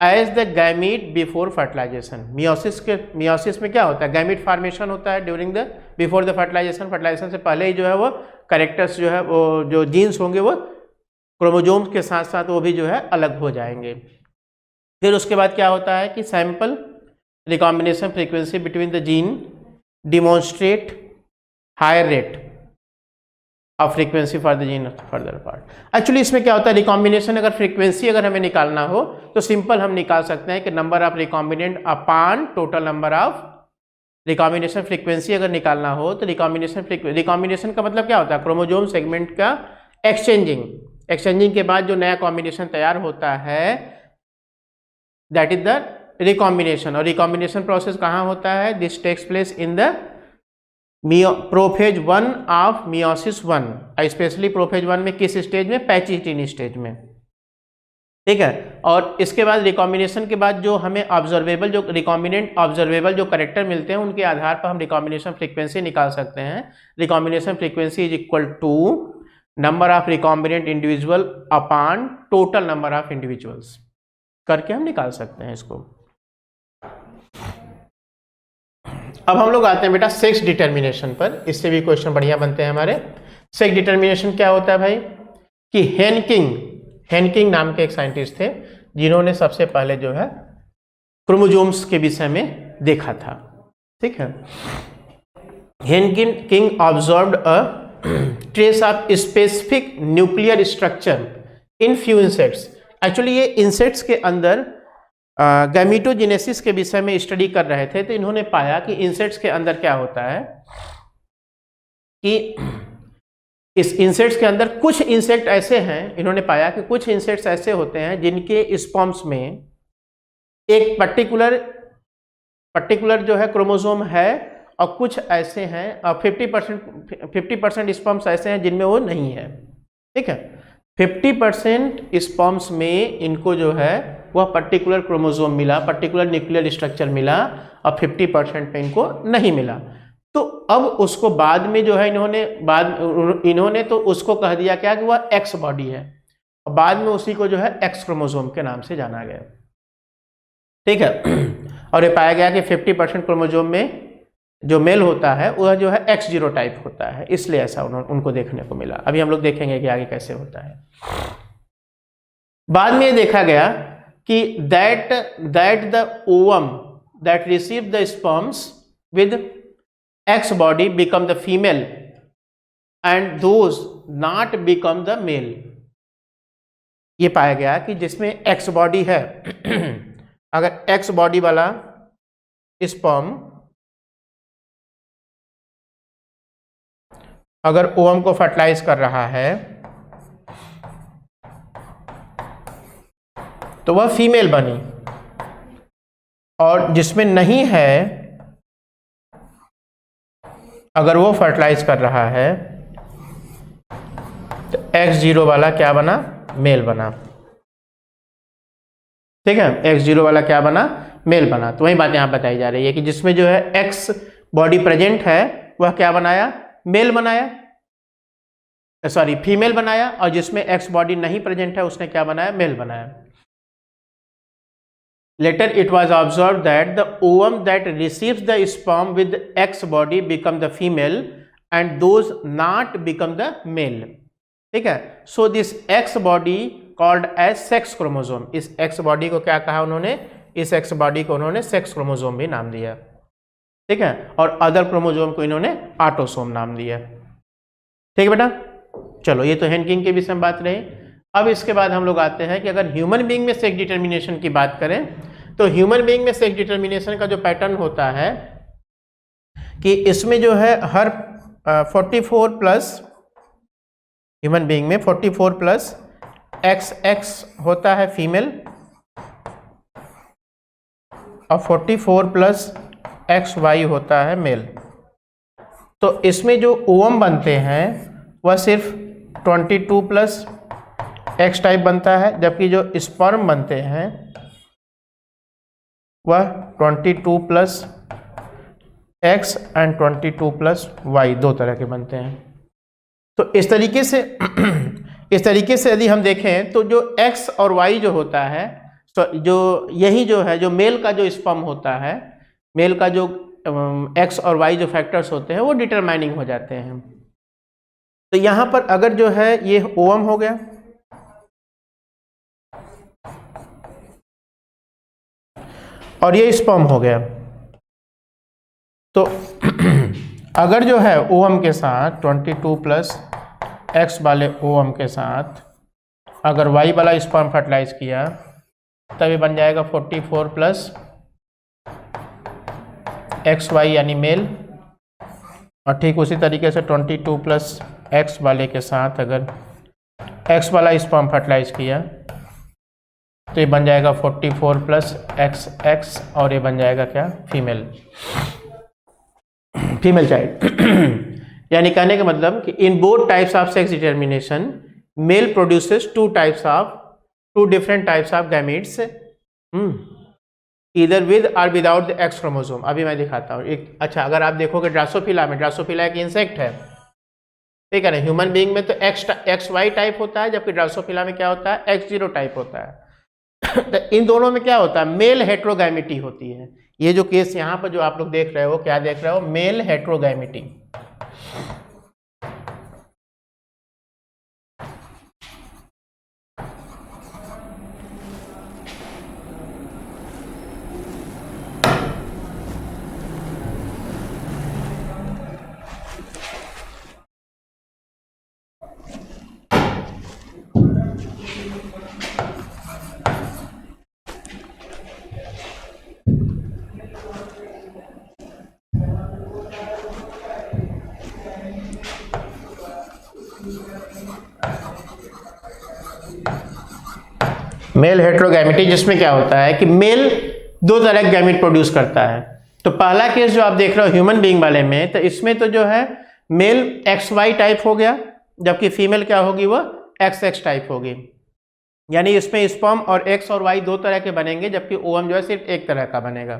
as the gamete before fertilisation. Meiosis में क्या होता है, गैमीट फॉर्मेशन होता है during the before the fertilisation से पहले ही जो है वो कैरेक्टर्स जो है वो जो जीन्स होंगे वो क्रोमोजोम्स के साथ साथ वो भी जो है अलग हो जाएंगे। फिर उसके बाद क्या होता है कि sample recombination frequency between the gene demonstrate higher rate of frequency for the gene further part. Actually इसमें क्या होता है, रिकॉम्बिनेशन अगर फ्रीक्वेंसी अगर हमें निकालना हो तो सिंपल हम निकाल सकते हैं कि number of recombinant upon total number of recombination. Frequency अगर निकालना हो तो रिकॉम्बिनेशन का मतलब क्या होता है, क्रोमोजोम सेगमेंट का एक्सचेंजिंग के बाद जो नया कॉम्बिनेशन तैयार होता है दैट इज द रिकॉम्बिनेशन। और रिकॉम्बिनेशन प्रोसेस कहाँ होता है, this takes place in the prophase 1 of meiosis 1, specially prophase 1 में किस स्टेज में, पैचिटिन स्टेज में। ठीक है, और इसके बाद रिकॉम्बिनेशन के बाद जो हमें ऑब्जर्वेबल जो रिकॉम्बिनेंट ऑब्जर्वेबल जो कैरेक्टर मिलते हैं उनके आधार पर हम रिकॉम्बिनेशन फ्रीक्वेंसी निकाल सकते हैं। Recombination frequency is equal to number of recombinant individual upon total number of individuals करके हम निकाल सकते हैं इसको। अब हम लोग आते हैं बेटा सेक्स डिटर्मिनेशन पर, इससे भी क्वेश्चन बढ़िया बनते हैं हमारे। सेक्स डिटर्मिनेशन क्या होता है भाई कि हेनकिंग नाम के एक साइंटिस्ट थे जिन्होंने सबसे पहले जो है क्रोमोजोम्स के विषय में देखा था। ठीक है, Henking observed a trace of specific nuclear structure in few insects. Actually ये इंसेक्ट्स के अंदर गैमीटोजेनेसिस के विषय में स्टडी कर रहे थे, तो इन्होंने पाया कि इंसेक्ट्स के अंदर क्या होता है कि इस इंसेक्ट्स के अंदर कुछ इंसेक्ट ऐसे हैं, इन्होंने पाया कि कुछ इंसेक्ट्स ऐसे होते हैं जिनके स्पर्म्स में एक पर्टिकुलर जो है क्रोमोसोम है, और कुछ ऐसे हैं और 50% स्पर्म्स ऐसे हैं जिनमें वो नहीं है। ठीक है, 50% स्पर्म्स में इनको जो है वह पर्टिकुलर क्रोमोसोम मिला, पर्टिकुलर न्यूक्लियर स्ट्रक्चर मिला, और 50% पे इनको नहीं मिला। तो अब उसको बाद में जो है इन्होंने तो उसको कह दिया क्या कि वह एक्स बॉडी है, और बाद में उसी को जो है एक्स क्रोमोसोम के नाम से जाना गया। ठीक है, और ये पाया गया कि 50% क्रोमोसोम में जो मेल होता है वह जो है X0 टाइप होता है, इसलिए ऐसा उनको देखने को मिला। अभी हम लोग देखेंगे कि आगे कैसे होता है। बाद में ये देखा गया कि that the ovum that receive the sperms with X body become the female and those not become the male। ये पाया गया कि जिसमें X बॉडी है, अगर X बॉडी वाला स्पर्म अगर ओवम को फर्टिलाइज कर रहा है तो वह फीमेल बनी, और जिसमें नहीं है अगर वो फर्टिलाइज कर रहा है तो X0 वाला क्या बना, मेल बना। ठीक है, X0 वाला क्या बना, मेल बना। तो वही बात यहां बताई जा रही है कि जिसमें जो है X बॉडी प्रेजेंट है वह क्या बनाया, मेल बनाया, सॉरी फीमेल बनाया, और जिसमें X बॉडी नहीं प्रेजेंट है उसने क्या बनाया, मेल बनाया। Later it was observed that the ovum that receives the sperm with X body become the female and those not become the male। ठीक है, so this X body called as sex chromosome। इस X body को क्या कहा उन्होंने, इस X body को उन्होंने सेक्स क्रोमोसोम भी नाम दिया। ठीक है, और अदर क्रोमोसोम को इन्होंने ऑटोसोम नाम दिया। ठीक है बेटा, चलो ये तो हेनकिंग के विषय में बात रही। अब इसके बाद हम लोग आते हैं कि अगर ह्यूमन बीइंग में सेक्स डिटर्मिनेशन की बात करें तो ह्यूमन बीइंग में सेक्स डिटर्मिनेशन का जो पैटर्न होता है कि इसमें जो है हर 44 प्लस ह्यूमन बीइंग में 44 प्लस XX होता है फीमेल और 44 प्लस XY होता है मेल। तो इसमें जो ओवम बनते हैं वह सिर्फ 22 प्लस X टाइप बनता है, जबकि जो स्पर्म बनते हैं वह 22 plus X and 22 plus Y दो तरह के बनते हैं। तो इस तरीके से यदि हम देखें तो जो X और Y जो होता है, तो जो यही जो है जो मेल का जो स्पर्म होता है, मेल का जो X और Y जो फैक्टर्स होते हैं वो डिटरमाइनिंग हो जाते हैं। तो यहाँ पर अगर जो है ये ओवम हो गया और ये स्पर्म हो गया, तो अगर जो है ओवम के साथ 22 प्लस X वाले ओवम के साथ अगर Y वाला स्पर्म फर्टिलाइज किया तब ये बन जाएगा 44 प्लस XY यानी मेल, और ठीक उसी तरीके से 22 प्लस X वाले के साथ अगर X वाला स्पर्म फर्टिलाइज किया तो ये बन जाएगा 44 प्लस XX, और ये बन जाएगा क्या, फीमेल चाइल्ड। यानी कहने का मतलब कि in both types of sex determination male produces two different types of gametes इधर विद और विदाउट द एक्स क्रोमोसोम। अभी मैं दिखाता हूँ एक। अच्छा, अगर आप देखोगे ड्रासोफिला में, ड्रासोफिला एक इंसेक्ट है, ठीक है ना। ह्यूमन बीइंग में तो XY टाइप होता है, जबकि ड्रासोफिला में क्या होता है, X0 टाइप होता है। तो इन दोनों में क्या होता है, मेल हेट्रोगैमिटी होती है। ये जो केस यहाँ पर जो आप लोग देख रहे हो, क्या देख रहे हो, मेल हेट्रोगैमिटी। मेल हेट्रोगैमिटी, जिसमें क्या होता है कि मेल दो तरह के गैमिट प्रोड्यूस करता है। तो पहला केस जो आप देख रहे हो ह्यूमन बीइंग वाले में, तो इसमें तो जो है मेल XY टाइप हो गया, जबकि फीमेल क्या होगी, वह XX टाइप होगी। यानी इसमें स्पर्म और X और Y दो तरह के बनेंगे, जबकि ओवम जो है सिर्फ एक तरह का बनेगा।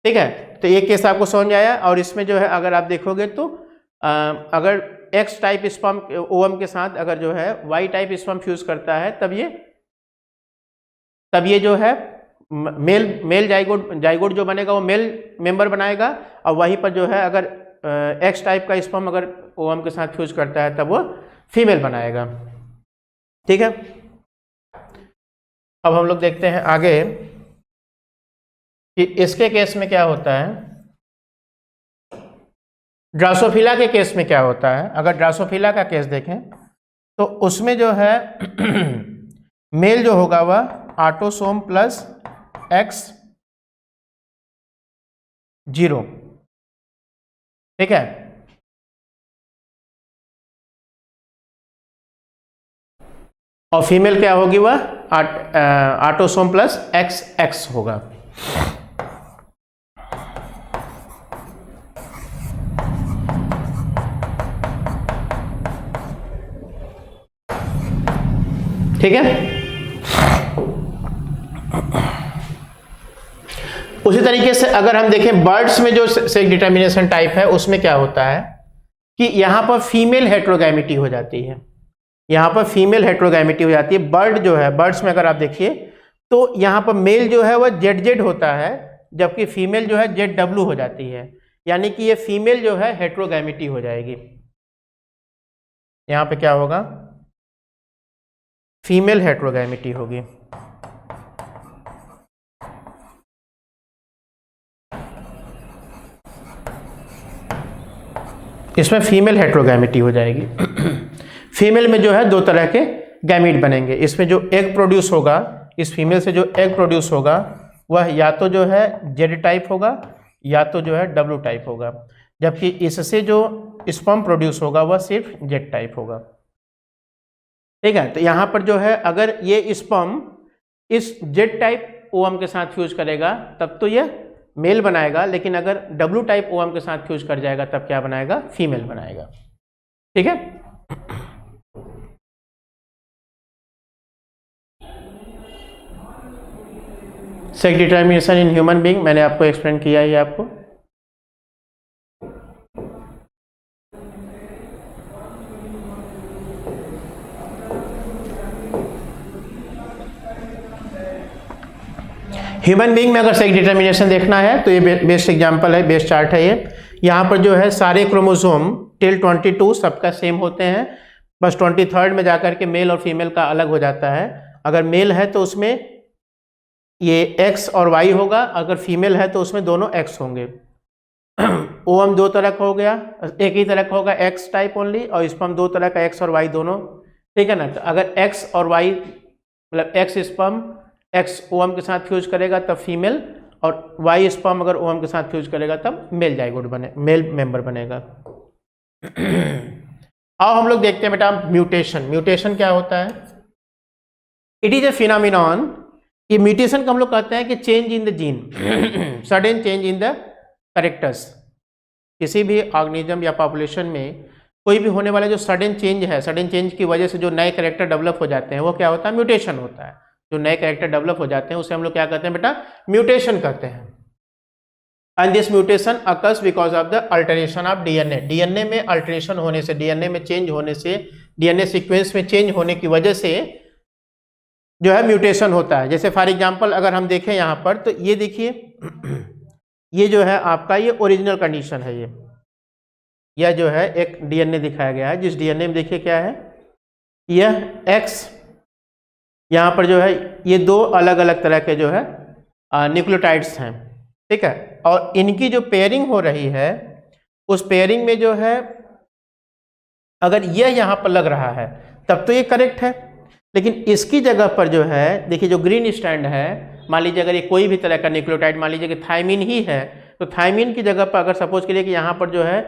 ठीक है, तो ये केस आपको समझ में आया। और इसमें जो है अगर आप देखोगे तो अगर X टाइप स्पर्म ओवम के साथ अगर जो है Y टाइप स्पर्म फ्यूज करता है, तब ये जो है मेल जाइगोट जो बनेगा वो मेल मेंबर बनाएगा, और वहीं पर जो है अगर X टाइप का स्पर्म अगर ओवम के साथ फ्यूज करता है तब वो फीमेल बनाएगा। ठीक है, अब हम लोग देखते हैं आगे कि इसके केस में क्या होता है, ड्रासोफिला के केस में क्या होता है। अगर ड्रासोफिला का केस देखें तो उसमें जो है मेल जो होगा वह ऑटोसोम प्लस X0, ठीक है। और फीमेल क्या होगी, वह ऑटोसोम प्लस XX होगा। ठीक है, उसी तरीके से अगर हम देखें बर्ड्स में जो सेक्स डिटर्मिनेशन टाइप है, उसमें क्या होता है कि यहां पर फीमेल हेट्रोगैमिटी हो जाती है। यहां पर फीमेल हेट्रोगैमिटी हो जाती है। बर्ड जो है, बर्ड्स में अगर आप देखिए तो यहां पर मेल जो है वह ZZ होता है, जबकि फीमेल जो है ZW हो जाती है। यानी कि ये फीमेल जो है हेट्रोगैमिटी हो जाएगी। यहां पे क्या होगा, फीमेल हेट्रोगैमिटी होगी। इसमें फीमेल हेट्रोगैमिटी हो जाएगी। फीमेल में जो है दो तरह के गैमीट बनेंगे। इसमें जो एग प्रोड्यूस होगा, इस फीमेल से जो एग प्रोड्यूस होगा वह या तो जो है Z टाइप होगा या तो जो है W टाइप होगा, जबकि इससे जो स्पर्म प्रोड्यूस होगा वह सिर्फ Z टाइप होगा। ठीक है। तो यहाँ पर जो है अगर ये स्पर्म इस जेड टाइप ओवम के साथ फ्यूज करेगा तब तो ये मेल बनाएगा, लेकिन अगर डब्ल्यू टाइप ओवम के साथ फ्यूज कर जाएगा तब क्या बनाएगा, फीमेल बनाएगा। ठीक है। Sex determination in human being मैंने आपको एक्सप्लेन किया ही आपको। ह्यूमन बीइंग में अगर सेक्स डिटर्मिनेशन देखना है तो ये बेस्ट एग्जांपल है, बेस्ट चार्ट है ये। यहाँ पर जो है सारे क्रोमोसोम टिल 22 सबका सेम होते हैं, बस 23rd में जाकर के मेल और फीमेल का अलग हो जाता है। अगर मेल है तो उसमें ये X और Y होगा, अगर फीमेल है तो उसमें दोनों X होंगे। ओवम दो तरह का हो गया, एक ही तरह का होगा X टाइप ओनली, और स्पर्म दो तरह का X और Y दोनों। ठीक है ना। तो अगर X और Y मतलब X स्पर्म X ओवम के साथ फ्यूज करेगा तब फीमेल, और Y स्पर्म अगर ओवम के साथ फ्यूज करेगा तब मेल जाइगोट बने, मेल मेंबर बनेगा। अब हम लोग देखते हैं बेटा म्यूटेशन। म्यूटेशन क्या होता है? It is a phenomenon. ये म्यूटेशन को हम लोग कहते हैं कि change in the gene, sudden change in the characters. किसी भी ऑर्गेनिज्म या पॉपुलेशन में कोई भी होने वाला जो सडन चेंज है, सडन चेंज की वजह से जो नए कैरेक्टर डेवलप हो जाते हैं वो क्या होता है, म्यूटेशन होता है। जो नए कैरेक्टर डेवलप हो जाते हैं उसे हम लोग क्या कहते हैं बेटा, म्यूटेशन कहते हैं। And this mutation occurs because of the alteration of DNA. DNA में अल्टरेशन होने से, डीएनए में चेंज होने से, डीएनए सीक्वेंस में चेंज होने की वजह से जो है म्यूटेशन होता है। जैसे फॉर एग्जांपल अगर हम देखें यहाँ पर तो ये देखिए, ये जो है आपका ये ओरिजिनल कंडीशन है। यह जो है एक डीएनए दिखाया गया है, जिस डीएनए में देखिए क्या है, यह X, यहाँ पर जो है ये दो अलग अलग तरह के जो है न्यूक्लियोटाइड्स हैं। ठीक है। और इनकी जो पेयरिंग हो रही है उस पेयरिंग में जो है अगर यह यहाँ पर लग रहा है तब तो ये करेक्ट है, लेकिन इसकी जगह पर जो है देखिए जो ग्रीन स्टैंड है, मान लीजिए अगर ये कोई भी तरह का न्यूक्लियोटाइड, मान लीजिए कि थायमिन ही है, तो थायमिन की जगह पर अगर सपोज के लिए कि यहाँ पर जो है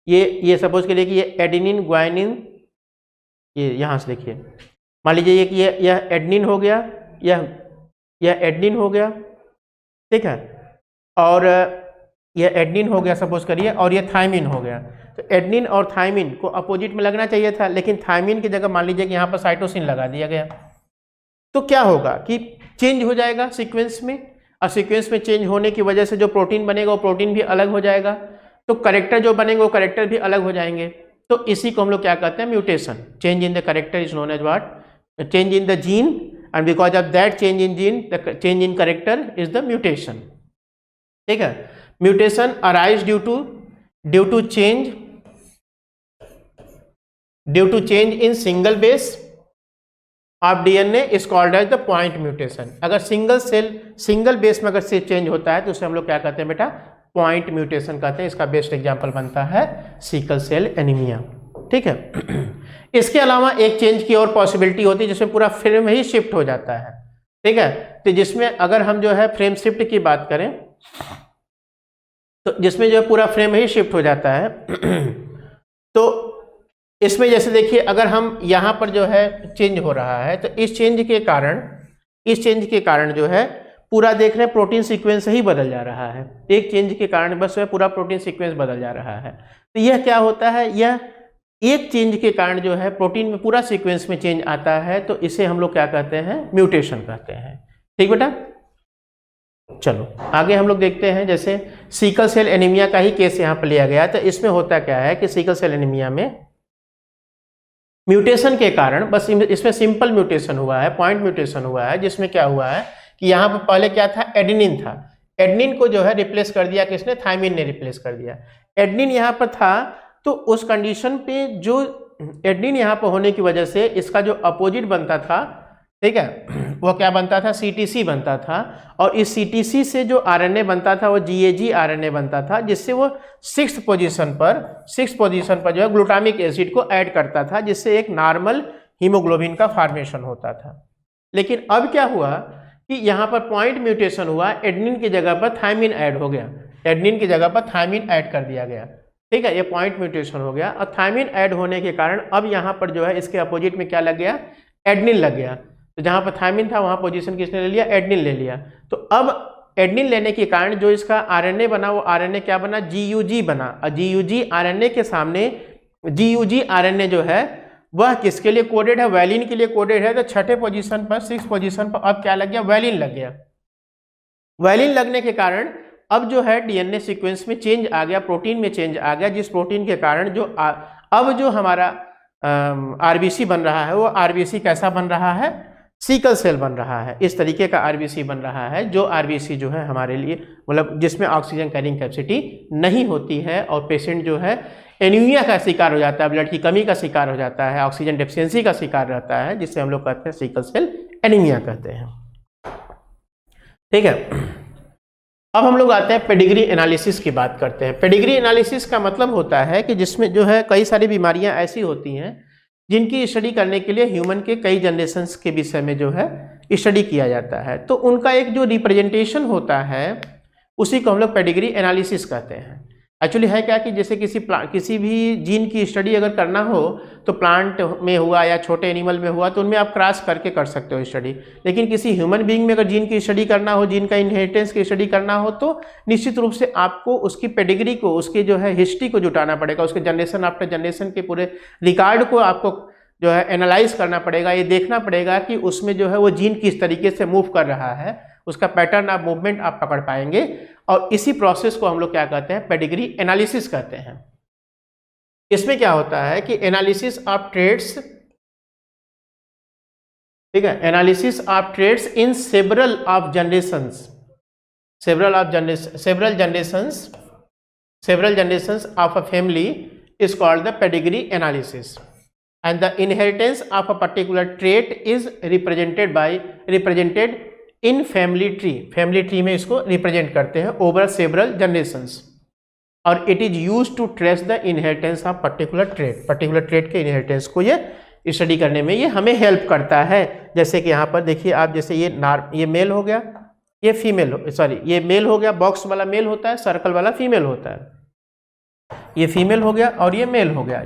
ये सपोज के लिए कि ये एडेनिन ग्वाइनिन, ये यहाँ से देखिए मान लीजिए कि यह एडेनिन हो गया, यह एडेनिन हो गया। ठीक है। और यह एडेनिन हो गया सपोज करिए, और यह थायमिन हो गया। तो एडेनिन और थायमिन को अपोजिट में लगना चाहिए था, लेकिन थायमिन की जगह मान लीजिए कि यहाँ पर साइटोसिन लगा दिया गया, तो क्या होगा कि चेंज हो जाएगा सीक्वेंस में, और सीक्वेंस में चेंज होने की वजह से जो प्रोटीन बनेगा वो प्रोटीन भी अलग हो जाएगा, तो करेक्टर जो बनेंगे वो करेक्टर भी अलग हो जाएंगे। तो इसी को हम लोग क्या कहते हैं, mutation. Change in the character is known as what, change in the gene, and because of that change in gene the change in character is the mutation. ठीक है। Mutation arise due to change in single base of DNA is called as the point mutation. अगर single base में अगर से change होता है तो उसे हम लोग क्या कहते हैं बेटा, पॉइंट म्यूटेशन कहते हैं। इसका बेस्ट एग्जांपल बनता है सिकल सेल एनीमिया। ठीक है। इसके अलावा एक चेंज की और पॉसिबिलिटी होती है जिसमें पूरा फ्रेम ही शिफ्ट हो जाता है। ठीक है। तो जिसमें अगर हम जो है फ्रेम शिफ्ट की बात करें तो जिसमें जो है पूरा फ्रेम ही शिफ्ट हो जाता है, तो इसमें जैसे देखिए अगर हम यहाँ पर जो है चेंज हो रहा है तो इस चेंज के कारण जो है पूरा देख रहे हैं प्रोटीन सीक्वेंस ही बदल जा रहा है। एक चेंज के कारण बस पूरा प्रोटीन सीक्वेंस बदल जा रहा है। तो यह क्या होता है, यह एक चेंज के कारण जो है प्रोटीन में पूरा सीक्वेंस में चेंज आता है, तो इसे हम लोग क्या कहते हैं, म्यूटेशन कहते हैं। ठीक बेटा। चलो आगे हम लोग देखते हैं, जैसे सिकल सेल एनीमिया का ही केस यहाँ पर लिया गया। तो इसमें होता क्या है कि सिकल सेल एनीमिया में म्यूटेशन के कारण, बस इसमें सिंपल म्यूटेशन हुआ है, पॉइंट म्यूटेशन हुआ है, जिसमें क्या हुआ है कि यहाँ पर पहले क्या था, एडेनिन था। एडेनिन को जो है रिप्लेस कर दिया किसने, थायमिन ने रिप्लेस कर दिया। एडेनिन यहाँ पर था तो उस कंडीशन पे जो एडेनिन यहाँ पर होने की वजह से इसका जो अपोजिट बनता था, ठीक है, वो क्या बनता था, सीटीसी बनता था। और इस सीटीसी से जो आरएनए बनता था वो जीएजी आरएनए बनता था, जिससे वो 6th पोजीशन पर जो है ग्लूटामिक एसिड को ऐड करता था, जिससे एक नॉर्मल हीमोग्लोबिन का फॉर्मेशन होता था। लेकिन अब क्या हुआ कि यहाँ पर पॉइंट म्यूटेशन हुआ, एडेनिन की जगह पर थायमिन ऐड हो गया, एडेनिन की जगह पर थायमिन ऐड कर दिया गया। ठीक है, ये पॉइंट म्यूटेशन हो गया। और थायमिन ऐड होने के कारण अब यहाँ पर जो है इसके अपोजिट में क्या लग गया, एडनिन लग गया। तो जहाँ पर थायमिन था वहाँ पोजीशन किसने ले लिया, एडनिन ले लिया। तो अब एडनिन लेने के कारण जो इसका आरएनए बना वो आरएनए क्या बना, जीयूजी बना। और जीयूजी आरएनए के सामने जीयूजी आरएनए जो है वह किसके लिए कोडेड है, वैलिन के लिए कोडेड है। तो छठे पोजीशन पर, 6 पोजीशन पर अब क्या लग गया, वैलिन लग गया। वैलिन लगने के कारण अब जो है डीएनए सीक्वेंस में चेंज आ गया, प्रोटीन में चेंज आ गया, जिस प्रोटीन के कारण जो अब जो हमारा आरबीसी बन रहा है वो आरबीसी कैसा बन रहा है, सीकल सेल बन रहा है। इस तरीके का आरबीसी बन रहा है, जो आरबीसी जो है हमारे लिए मतलब जिसमें ऑक्सीजन कैरिंग कैपेसिटी नहीं होती है और पेशेंट जो है एनीमिया का शिकार हो जाता है, ब्लड की कमी का शिकार हो जाता है, ऑक्सीजन डेफिशिएंसी का शिकार रहता है, जिससे हम लोग कहते हैं सीकल सेल एनीमिया कहते हैं। ठीक है, अब हम लोग आते हैं पेडिग्री एनालिसिस की बात करते हैं। पेडिग्री एनालिसिस का मतलब होता है कि जिसमें जो है कई सारी बीमारियां ऐसी होती हैं जिनकी स्टडी करने के लिए ह्यूमन के कई जनरेशन्स के विषय में जो है स्टडी किया जाता है। तो उनका एक जो रिप्रेजेंटेशन होता है उसी को हम लोग पेडिग्री एनालिसिस कहते हैं। एक्चुअली है क्या कि जैसे किसी भी जीन की स्टडी अगर करना हो तो प्लांट में हुआ या छोटे एनिमल में हुआ तो उनमें आप क्रॉस करके कर सकते हो स्टडी। लेकिन किसी ह्यूमन बीइंग में अगर जीन की स्टडी करना हो, जीन का इनहेरिटेंस की स्टडी करना हो, तो निश्चित रूप से आपको उसकी पेडिग्री को, उसकी जो है हिस्ट्री को जुटाना पड़ेगा, उसके जनरेशन आफ्टर जनरेशन के पूरे रिकॉर्ड को आपको जो है एनालाइज करना पड़ेगा। ये देखना पड़ेगा कि उसमें जो है वो जीन किस तरीके से मूव कर रहा है, उसका पैटर्न ऑफ मूवमेंट आप पकड़ पाएंगे। और इसी प्रोसेस को हम लोग क्या कहते हैं, पेडिग्री एनालिसिस कहते हैं। इसमें क्या होता है कि एनालिसिस ऑफ ट्रेड्स, ठीक है, analysis of traits in several generations of a family is called the pedigree analysis, and the inheritance of a particular trait is represented in family tree में इसको रिप्रेजेंट करते हैं ओवर सेवरल जनरेशंस। और it is used to trace the inheritance of particular trait के inheritance को ये study करने में ये हमें हेल्प करता है। जैसे कि यहाँ पर देखिए आप, जैसे ये मेल हो गया, ये फीमेल, ये मेल हो गया, बॉक्स वाला मेल होता है, सर्कल वाला फीमेल होता है। ये फीमेल हो गया और ये मेल हो गया,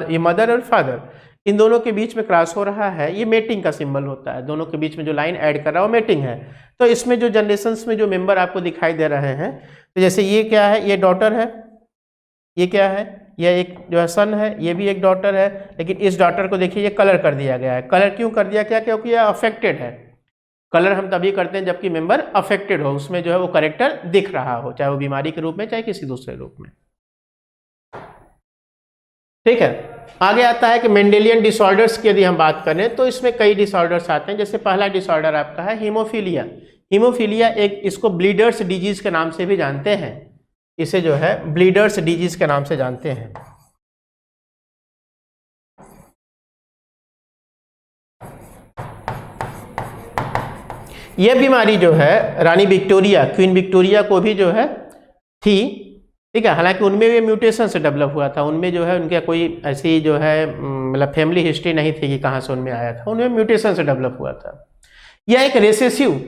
ये मदर और फादर, इन दोनों के बीच में क्रॉस हो रहा है, ये मेटिंग का सिंबल होता है। दोनों के बीच में जो लाइन ऐड कर रहा है वो मेटिंग है। तो इसमें जो जनरेशंस में जो मेंबर आपको दिखाई दे रहे हैं, तो जैसे ये क्या है, ये डॉटर है, ये क्या है, ये एक जो है सन है, ये भी एक डॉटर है। लेकिन इस डॉटर को देखिए ये कलर कर दिया गया है। कलर क्यों कर दिया गया, क्योंकि ये अफेक्टेड है। कलर हम तभी करते हैं जबकि मेंबर अफेक्टेड हो, उसमें जो है वो कैरेक्टर दिख रहा हो, चाहे वो बीमारी के रूप में चाहे किसी दूसरे रूप में। ठीक है, आगे आता है कि मेंडेलियन डिसऑर्डर्स की यदि हम बात करें तो इसमें कई डिसऑर्डर्स आते हैं। जैसे पहला डिसऑर्डर आपका है हीमोफीलिया। हीमोफीलिया एक, इसको ब्लीडर्स डिजीज के नाम से भी जानते हैं, इसे जो है ब्लीडर्स डिजीज के नाम से जानते हैं। यह बीमारी जो है रानी विक्टोरिया, क्वीन विक्टोरिया को भी जो है थी। ठीक है, हालांकि उनमें भी म्यूटेशन से डेवलप हुआ था, उनमें जो है उनका कोई ऐसी जो है मतलब फैमिली हिस्ट्री नहीं थी कि कहाँ से उनमें आया था, उनमें म्यूटेशन से डेवलप हुआ था। यह एक रेसेसिव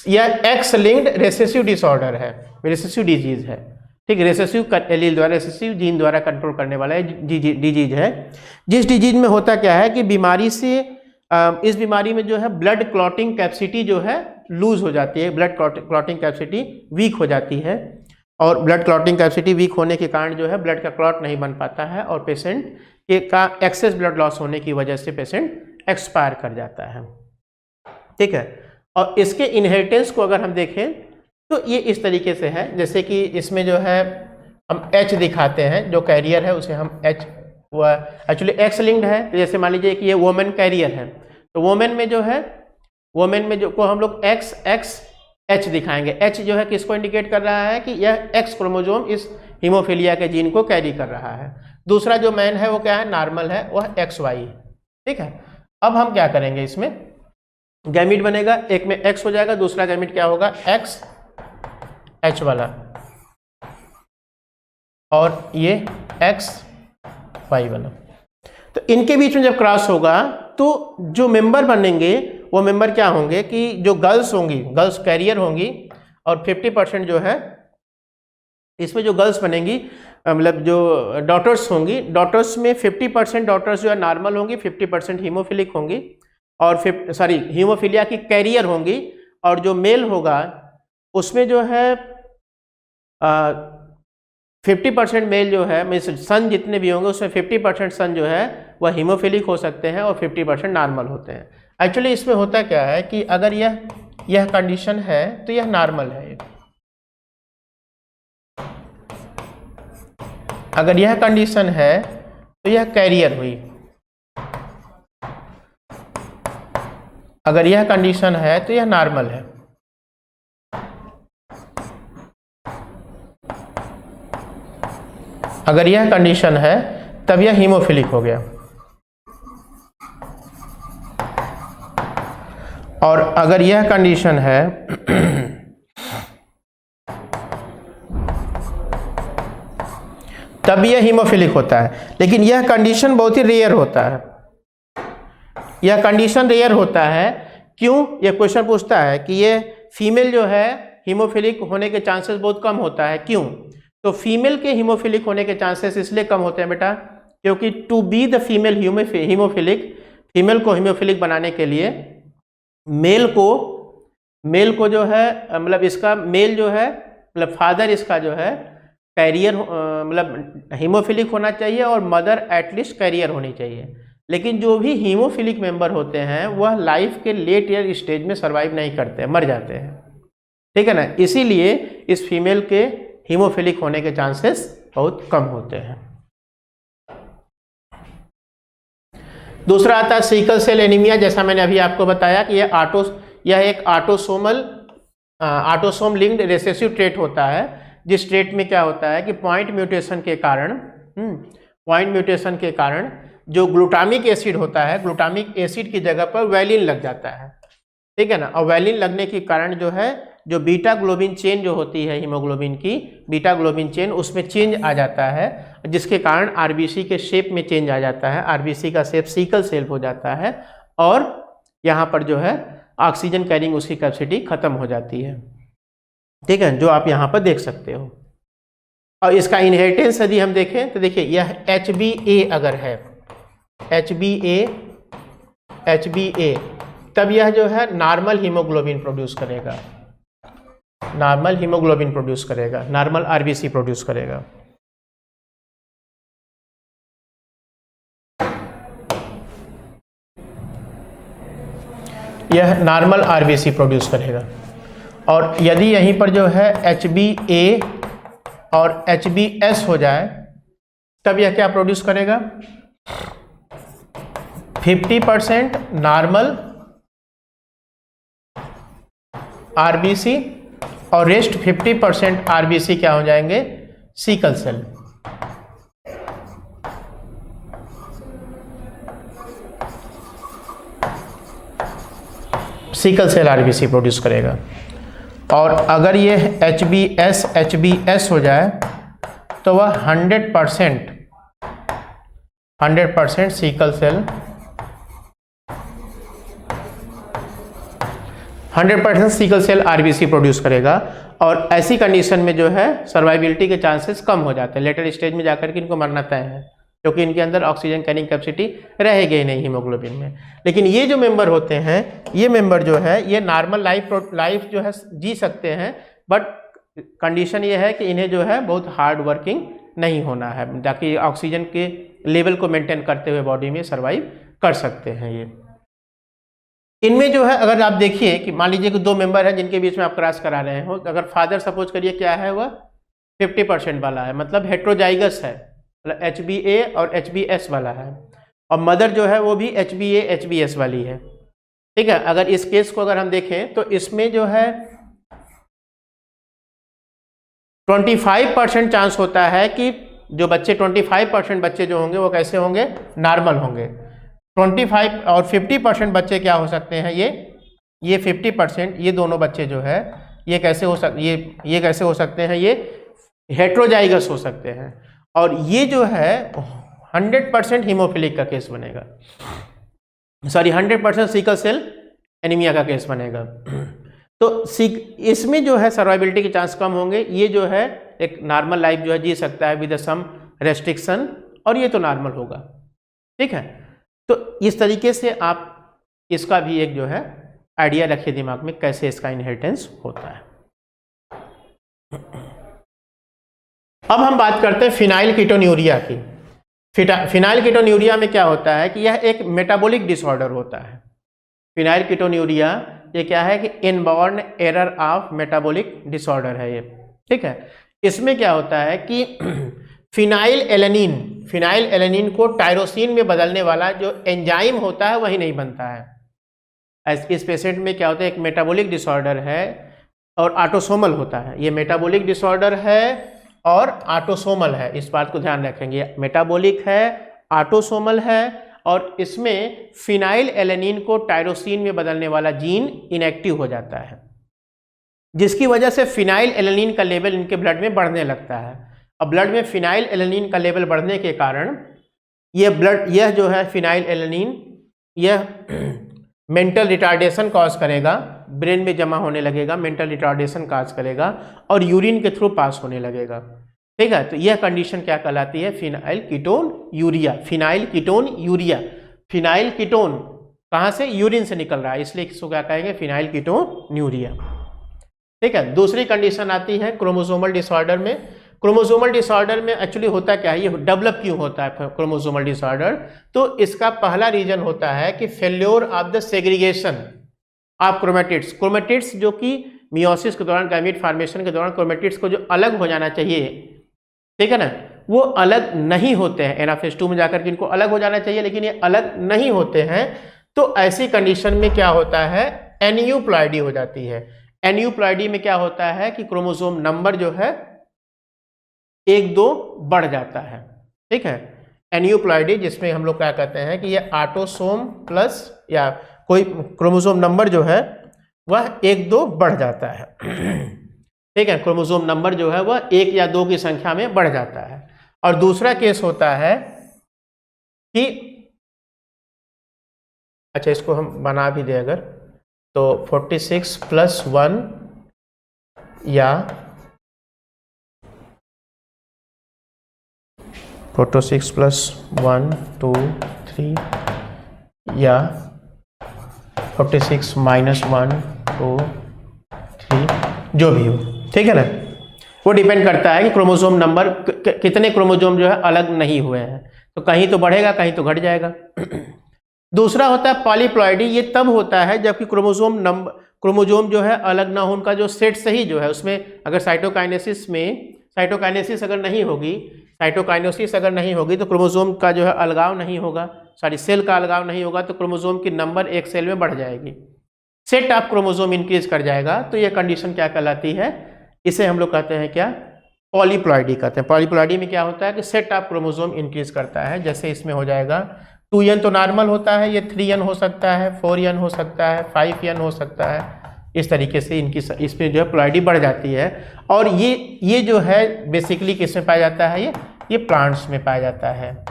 या एक्स लिंक्ड रेसेसिव डिसऑर्डर है, रेसेसिव डिजीज है। ठीक, रेसेसिव एलील द्वारा, रेसेसिव जीन द्वारा कंट्रोल करने वाला डिजीज है। जिस डिजीज में होता क्या है कि बीमारी से इस बीमारी में जो है ब्लड क्लॉटिंग कैपेसिटी जो है लूज हो जाती है, ब्लड क्लॉटिंग कैपेसिटी वीक हो जाती है। और ब्लड क्लॉटिंग कैपेसिटी वीक होने के कारण जो है ब्लड का क्लॉट नहीं बन पाता है और पेशेंट का एक्सेस ब्लड लॉस होने की वजह से पेशेंट एक्सपायर कर जाता है। ठीक है, और इसके इनहेरिटेंस को अगर हम देखें तो ये इस तरीके से है, जैसे कि इसमें जो है हम H दिखाते हैं, जो कैरियर है उसे हम H, एक्चुअली एक्स लिंक्ड है। तो जैसे मान लीजिए कि ये वोमेन कैरियर है, तो वोमेन में जो है, वोमेन में जो को हम लोग H दिखाएंगे। H जो है किसको इंडिकेट कर रहा है कि यह X क्रोमोसोम इस हीमोफीलिया के जीन को कैरी कर रहा है। दूसरा जो मैन है वो क्या है, नॉर्मल है, वह XY है। ठीक है, अब हम क्या करेंगे, इसमें गैमीट बनेगा, एक में X हो जाएगा, दूसरा गैमीट क्या होगा, XH वाला, और ये XY वाला। तो इनके बीच में जब क्रॉस होगा तो जो मेंबर बनेंगे वो मेंबर क्या होंगे कि जो गर्ल्स होंगी, गर्ल्स कैरियर होंगी, और 50% जो है इसमें जो गर्ल्स बनेंगी मतलब जो डॉटर्स होंगी, डॉटर्स में 50% डॉटर्स जो है नॉर्मल होंगी, 50% हीमोफिलिक होंगी, और हीमोफिलिया की कैरियर होंगी, और जो मेल होगा उसमें जो है 50% मेल जो है, मीन्स सन जितने भी होंगे उसमें 50% सन जो है वह हीमोफिलिक हो सकते हैं और 50% नॉर्मल होते हैं। एक्चुअली इसमें होता क्या है कि अगर यह कंडीशन है तो यह नॉर्मल है, अगर यह कंडीशन है तो यह कैरियर हुई, अगर यह कंडीशन है तो यह नॉर्मल है। अगर यह कंडीशन है तब यह हीमोफिलिक हो गया, और अगर यह कंडीशन है तब यह हीमोफिलिक होता है। लेकिन यह कंडीशन बहुत ही रेयर होता है, यह कंडीशन रेयर होता है। क्यों? यह क्वेश्चन पूछता है कि ये फीमेल जो है हीमोफिलिक होने के चांसेस बहुत कम होता है। क्यों? तो फीमेल के हीमोफिलिक होने के चांसेस इसलिए कम होते हैं बेटा, क्योंकि to be the female hemophilic, female को हीमोफिलिक बनाने के लिए मेल को जो है, मतलब इसका मेल जो है, मतलब फादर इसका जो है कैरियर, मतलब हीमोफिलिक होना चाहिए, और मदर एटलीस्ट कैरियर होनी चाहिए। लेकिन जो भी हीमोफिलिक मेंबर होते हैं वह लाइफ के लेट ईयर स्टेज में सर्वाइव नहीं करते हैं, मर जाते हैं, ठीक है ना। इसीलिए इस फीमेल के हीमोफिलिक होने के चांसेस बहुत कम होते हैं। दूसरा आता है सिकल सेल एनीमिया। जैसा मैंने अभी आपको बताया कि यह एक ऑटोसोम लिंक्ड रिसेसिव ट्रेट होता है, जिस ट्रेट में क्या होता है कि पॉइंट म्यूटेशन के कारण जो ग्लूटामिक एसिड होता है, ग्लूटामिक एसिड की जगह पर वैलिन लग जाता है, ठीक है ना। और वैलिन लगने के कारण जो है, जो बीटा ग्लोबिन चेन जो होती है हीमोग्लोबिन की, बीटा ग्लोबिन चेन, उसमें चेंज आ जाता है, जिसके कारण आरबीसी के शेप में चेंज आ जाता है, आरबीसी का शेप सिकल सेल हो जाता है, और यहाँ पर जो है ऑक्सीजन कैरिंग उसकी कैपेसिटी खत्म हो जाती है, ठीक है, जो आप यहाँ पर देख सकते हो। और इसका इनहेरिटेंस यदि हम देखें तो देखिए, यह HbA अगर है, HbA, तब यह जो है नॉर्मल हीमोग्लोबिन प्रोड्यूस करेगा, नॉर्मल आरबीसी प्रोड्यूस करेगा। यह नॉर्मल आरबीसी प्रोड्यूस करेगा। और यदि यहीं पर जो है HbA और HbS हो जाए, तब यह क्या प्रोड्यूस करेगा? 50% नॉर्मल आरबीसी, और रेस्ट 50% आरबीसी क्या हो जाएंगे? Sickle cell. Sickle cell RBC produce करेगा। और अगर ये HbS हो जाए तो वह 100% sickle cell, 100% sickle cell RBC produce करेगा। और ऐसी कंडीशन में जो है सर्वाइबिलिटी के चांसेस कम हो जाते हैं, लेटर स्टेज में जाकर के इनको मरना तय है, क्योंकि इनके अंदर ऑक्सीजन कैरिंग कैपेसिटी रहेगी नहीं हीमोग्लोबिन में। लेकिन ये जो मेंबर होते हैं, ये मेंबर जो है ये नॉर्मल लाइफ जो है जी सकते हैं, बट कंडीशन ये है कि इन्हें जो है बहुत हार्ड वर्किंग नहीं होना है, ताकि ऑक्सीजन के लेवल को मेंटेन करते हुए बॉडी में सर्वाइव कर सकते हैं। ये इनमें जो है, अगर आप देखिए कि मान लीजिए कि दो मेंबर हैं जिनके बीच में आप क्रॉस करा रहे हो, अगर फादर सपोज करिए क्या है, वह 50% वाला है, मतलब हेट्रोजाइगस है, मतलब HbA और HbS वाला है, और मदर जो है वो भी HbA HbS वाली है, ठीक है। अगर इस केस को अगर हम देखें तो इसमें जो है 25% चांस होता है कि जो बच्चे 25% बच्चे जो होंगे वो कैसे होंगे? नॉर्मल होंगे। 25 और 50% बच्चे क्या हो सकते हैं? ये 50%, ये दोनों बच्चे जो है ये कैसे हो सकते हैं? ये हेट्रोजाइगस हो सकते हैं। और ये जो है 100% हीमोफिलिक का केस बनेगा, 100% सिकल सेल एनीमिया का केस बनेगा। तो इसमें जो है सर्वाइबिलिटी के चांस कम होंगे, ये जो है एक नॉर्मल लाइफ जो है जी सकता है विद सम रेस्ट्रिक्शन, और ये तो नॉर्मल होगा, ठीक है। तो इस तरीके से आप इसका भी एक जो है आइडिया रखिए दिमाग में कैसे इसका इनहेरिटेंस होता है। अब हम बात करते हैं फिनाइल कीटोन्यूरिया की। फिनाइल कीटोन्यूरिया में क्या होता है कि यह एक मेटाबॉलिक डिसऑर्डर होता है। फिनाइल कीटोन्यूरिया ये क्या है कि inborn error of metabolic disorder है ये, ठीक है। इसमें क्या होता है कि फिनाइल एलेनिन को टायरोसिन में बदलने वाला जो एंजाइम होता है वही नहीं बनता है। इस पेशेंट में क्या होता है, एक मेटाबॉलिक डिसऑर्डर है और ऑटोसोमल होता है। ये मेटाबॉलिक डिसऑर्डर है और ऑटोसोमल है, इस बात को ध्यान रखेंगे। मेटाबॉलिक है, ऑटोसोमल है, और इसमें फिनाइल एलेनिन को टायरोसिन में बदलने वाला जीन इनएक्टिव हो जाता है, जिसकी वजह से फिनाइल एलेनिन का लेवल इनके ब्लड में बढ़ने लगता है। अब ब्लड में फिनाइल एलेनिन का लेवल बढ़ने के कारण यह जो है फिनाइल एलेनिन यह मेंटल रिटार्डेशन कॉज करेगा, ब्रेन में जमा होने लगेगा, मेंटल रिटार्डेशन कॉज करेगा और यूरिन के थ्रू पास होने लगेगा, ठीक है। तो यह कंडीशन क्या कहलाती है, phenyl ketone urea. Phenyl ketone urea, phenyl ketone कहाँ से, यूरिन से निकल रहा है, इसलिए इसको क्या कहेंगे, फिनाइल कीटोन यूरिया, ठीक है। दूसरी कंडीशन आती है क्रोमोसोमल डिसऑर्डर में। क्रोमोसोमल डिसऑर्डर में एक्चुअली होता क्या है, ये डेवलप क्यों होता है क्रोमोसोमल डिसऑर्डर, तो इसका पहला रीजन होता है कि failure of the segregation of chromatids. Chromatids जो कि मियोसिस के दौरान, गैमीट फॉर्मेशन के दौरान क्रोमेटिड्स को जो अलग हो जाना चाहिए, ठीक है ना, वो अलग नहीं होते हैं। एनाफेज 2 में जाकर के इनको अलग हो जाना चाहिए, लेकिन ये अलग नहीं होते हैं। तो ऐसी कंडीशन में क्या होता है, एन्यूप्लॉइडी हो जाती है। एन्यूप्लॉइडी में क्या होता है कि क्रोमोसोम नंबर जो है 1-2 बढ़ जाता है, ठीक है। एन्यूप्लॉइडी जिसमें हम लोग क्या कहते हैं कि ये ऑटोसोम प्लस या कोई क्रोमोसोम नंबर जो है वह 1-2 बढ़ जाता है, ठीक है। क्रोमोसोम नंबर जो है वह 1 या 2 की संख्या में बढ़ जाता है। और दूसरा केस होता है कि अच्छा, इसको हम बना भी दें अगर, तो 46 + 1 या 46 + 1 2 3 या 46 - 1 2 3 जो भी हो, ठीक है ना। वो डिपेंड करता है कि क्रोमोसोम नंबर कितने क्रोमोसोम जो है अलग नहीं हुए हैं, तो कहीं तो बढ़ेगा कहीं तो घट जाएगा। दूसरा होता है पॉलीप्लॉइडी। ये तब होता है जबकि क्रोमोसोम जो है अलग ना हो, उनका जो सेट सही जो है उसमें अगर साइटोकाइनेसिस अगर नहीं होगी तो क्रोमोसोम का जो है अलगाव नहीं होगा, सेल का अलगाव नहीं होगा, तो क्रोमोसोम की नंबर एक सेल में बढ़ जाएगी, सेट ऑफ क्रोमोसोम इंक्रीज कर जाएगा। तो ये कंडीशन क्या कहलाती है, इसे हम लोग कहते हैं क्या, पॉलीप्लॉइडी कहते हैं। पॉलीप्लॉइडी में क्या होता है कि सेट ऑफ क्रोमोसोम इंक्रीज करता है। जैसे इसमें हो जाएगा 2n तो नॉर्मल होता है, ये 3n हो सकता है, 4n हो सकता है, 5n हो सकता है। इस तरीके से इसमें जो है प्लॉइडी बढ़ जाती है। और ये जो है बेसिकली किस में पाया जाता है, ये प्लांट्स में पाया जाता है।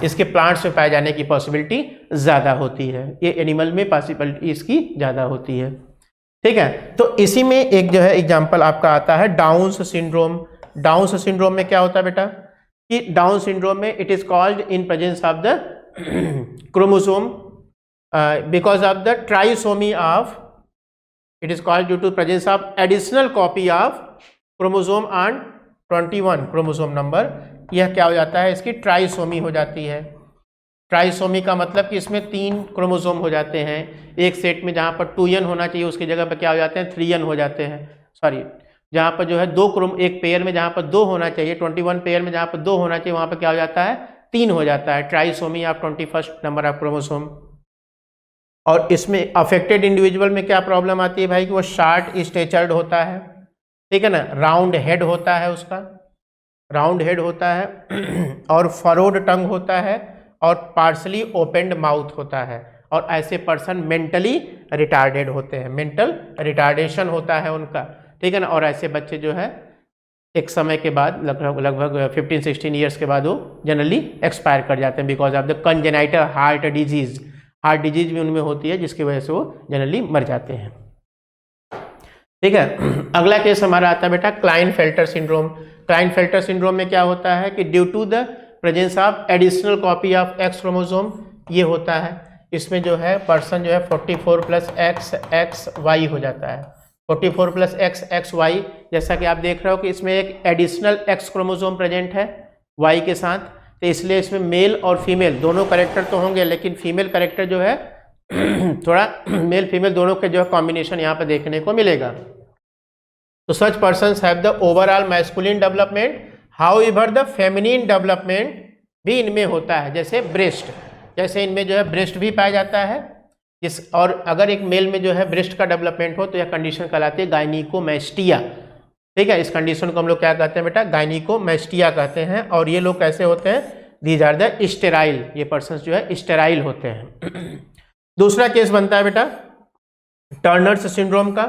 इसके प्लांट्स में पाए जाने की पॉसिबिलिटी ज़्यादा होती है, ये एनिमल में पॉसिबिलिटी इसकी ज़्यादा होती है, ठीक है। तो इसी में एक जो है एग्जांपल आपका आता है डाउन्स सिंड्रोम। डाउन्स सिंड्रोम में क्या होता है बेटा कि डाउन सिंड्रोम में it is called in presence of the chromosome because of the trisomy of, it is called due to presence of additional copy of chromosome on 21 chromosome number. यह क्या हो जाता है, इसकी ट्राइसोमी हो जाती है। ट्राइसोमी का मतलब कि इसमें 3 क्रोमोसोम हो जाते हैं। एक सेट में जहाँ पर 2n होना चाहिए उसकी जगह पर क्या हो जाते हैं, 3n हो जाते हैं। सॉरी, जहाँ पर जो है एक पेयर में जहाँ पर 2 होना चाहिए, 21 पेयर में जहाँ पर 2 होना चाहिए वहाँ पर क्या हो जाता है, 3 हो जाता है। Trisomy of 21st number of chromosome. और इसमें अफेक्टेड इंडिविजुअल में क्या प्रॉब्लम आती है भाई कि वो शॉर्ट स्टेचर्ड होता है, ठीक है ना, राउंड हेड होता है, उसका राउंड हेड होता है और फरोड टंग होता है और पार्शली ओपेंड माउथ होता है। और ऐसे पर्सन मेंटली रिटार्डेड होते हैं, मेंटल रिटार्डेशन होता है उनका, ठीक है ना। और ऐसे बच्चे जो है एक समय के बाद लगभग 15-16 ईयर्स के बाद वो जनरली एक्सपायर कर जाते हैं because of the congenital heart disease. Heart disease भी उनमें होती है जिसकी वजह से वो जनरली मर जाते हैं, ठीक है। अगला केस हमारा आता है बेटा क्लाइनफेल्टर सिंड्रोम। क्लाइनफेल्टर सिंड्रोम में क्या होता है कि due to the presence of additional copy of X chromosome ये होता है। इसमें जो है पर्सन जो है 44 प्लस एक्स एक्स वाई हो जाता है। 44 प्लस एक्स एक्स वाई, जैसा कि आप देख रहे हो कि इसमें एक एडिशनल एक्स क्रोमोसोम प्रेजेंट है वाई के साथ, तो इसलिए इसमें मेल और फीमेल दोनों करेक्टर तो होंगे, लेकिन फीमेल करेक्टर जो है थोड़ा मेल फीमेल दोनों के जो है कॉम्बिनेशन यहाँ पर देखने को मिलेगा। तो such persons have the overall masculine development, however the feminine development भी इनमें होता है, जैसे ब्रेस्ट, जैसे इनमें जो है ब्रेस्ट भी पाया जाता है और अगर एक मेल में जो है ब्रेस्ट का डेवलपमेंट हो तो यह कंडीशन कहलाती है गायनिकोमैस्टिया। ठीक है, इस कंडीशन को हम लोग क्या कहते हैं बेटा, गायनिकोमैस्टिया कहते हैं। और ये लोग कैसे होते हैं, दीज आर द स्टेराइल, ये पर्सन जो है स्टेराइल होते हैं। दूसरा केस बनता है बेटा टर्नर्स सिंड्रोम का।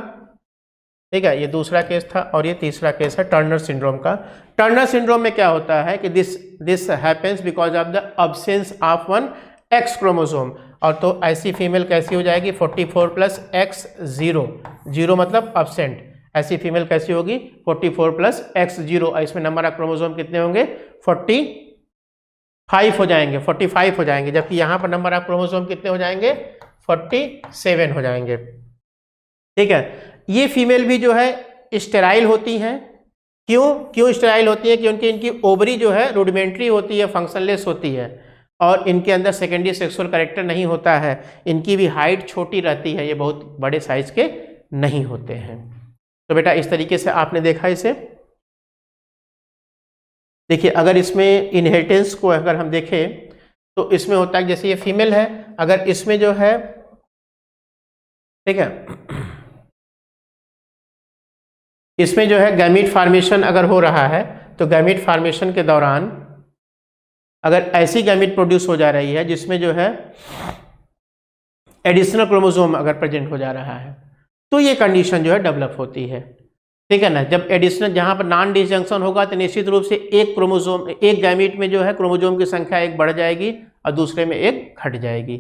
ठीक है, ये दूसरा केस था और ये तीसरा केस है टर्नर सिंड्रोम का। टर्नर सिंड्रोम में क्या होता है कि this happens because of the absence of one x chromosome. और तो ऐसी फीमेल कैसी हो जाएगी 44 प्लस एक्स जीरो, जीरो मतलब अब्सेंट, ऐसी फीमेल कैसी होगी 44 प्लस एक्स जीरो। इसमें नंबर ऑफ क्रोमोसोम कितने होंगे 45 हो जाएंगे, 45 हो जाएंगे, जबकि यहाँ पर नंबर ऑफ क्रोमोसोम कितने हो जाएंगे 47 हो जाएंगे। ठीक है, ये फीमेल भी जो है स्टेराइल होती हैं। क्यों स्टेराइल होती है, क्योंकि इनकी ओवरी जो है रूडिमेंट्री होती है, फंक्शनलेस होती है और इनके अंदर सेकेंडरी सेक्सुअल कैरेक्टर नहीं होता है। इनकी भी हाइट छोटी रहती है, ये बहुत बड़े साइज के नहीं होते हैं। तो बेटा इस तरीके से आपने देखा इसे। देखिए अगर इसमें इनहेरिटेंस को अगर हम देखें तो इसमें होता है जैसे ये फीमेल है, अगर इसमें जो है ठीक है इसमें जो है गैमीट फॉर्मेशन अगर हो रहा है तो गैमीट फॉर्मेशन के दौरान अगर ऐसी गैमीट प्रोड्यूस हो जा रही है जिसमें जो है एडिशनल क्रोमोसोम अगर प्रेजेंट हो जा रहा है तो ये कंडीशन जो है डेवलप होती है। ठीक है ना, जब एडिशनल जहाँ पर नॉन डिसजंक्शन होगा तो निश्चित रूप से एक क्रोमोसोम एक गैमीट में जो है क्रोमोसोम की संख्या एक बढ़ जाएगी और दूसरे में एक घट जाएगी।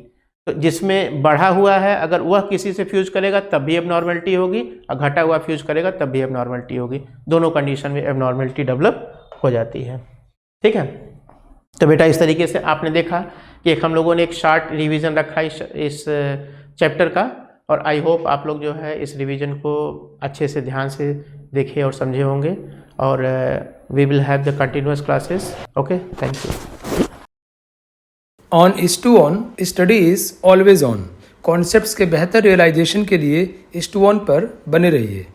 तो जिसमें बढ़ा हुआ है अगर वह किसी से फ्यूज करेगा तब भी एबनॉर्मलिटी होगी और घटा हुआ फ्यूज करेगा तब भी एबनॉर्मलिटी होगी। दोनों कंडीशन में एबनॉर्मलिटी डेवलप हो जाती है। ठीक है, तो बेटा इस तरीके से आपने देखा कि हम लोगों ने एक शॉर्ट रिवीजन रखा इस चैप्टर का और आई होप आप लोग जो है इस रिवीजन को अच्छे से ध्यान से देखे और समझे होंगे और we will have the continuous classes. Okay, thank you. On IS2ON study is always on. Concepts के बेहतर रियलाइजेशन के लिए IS2ON पर बने रहिए।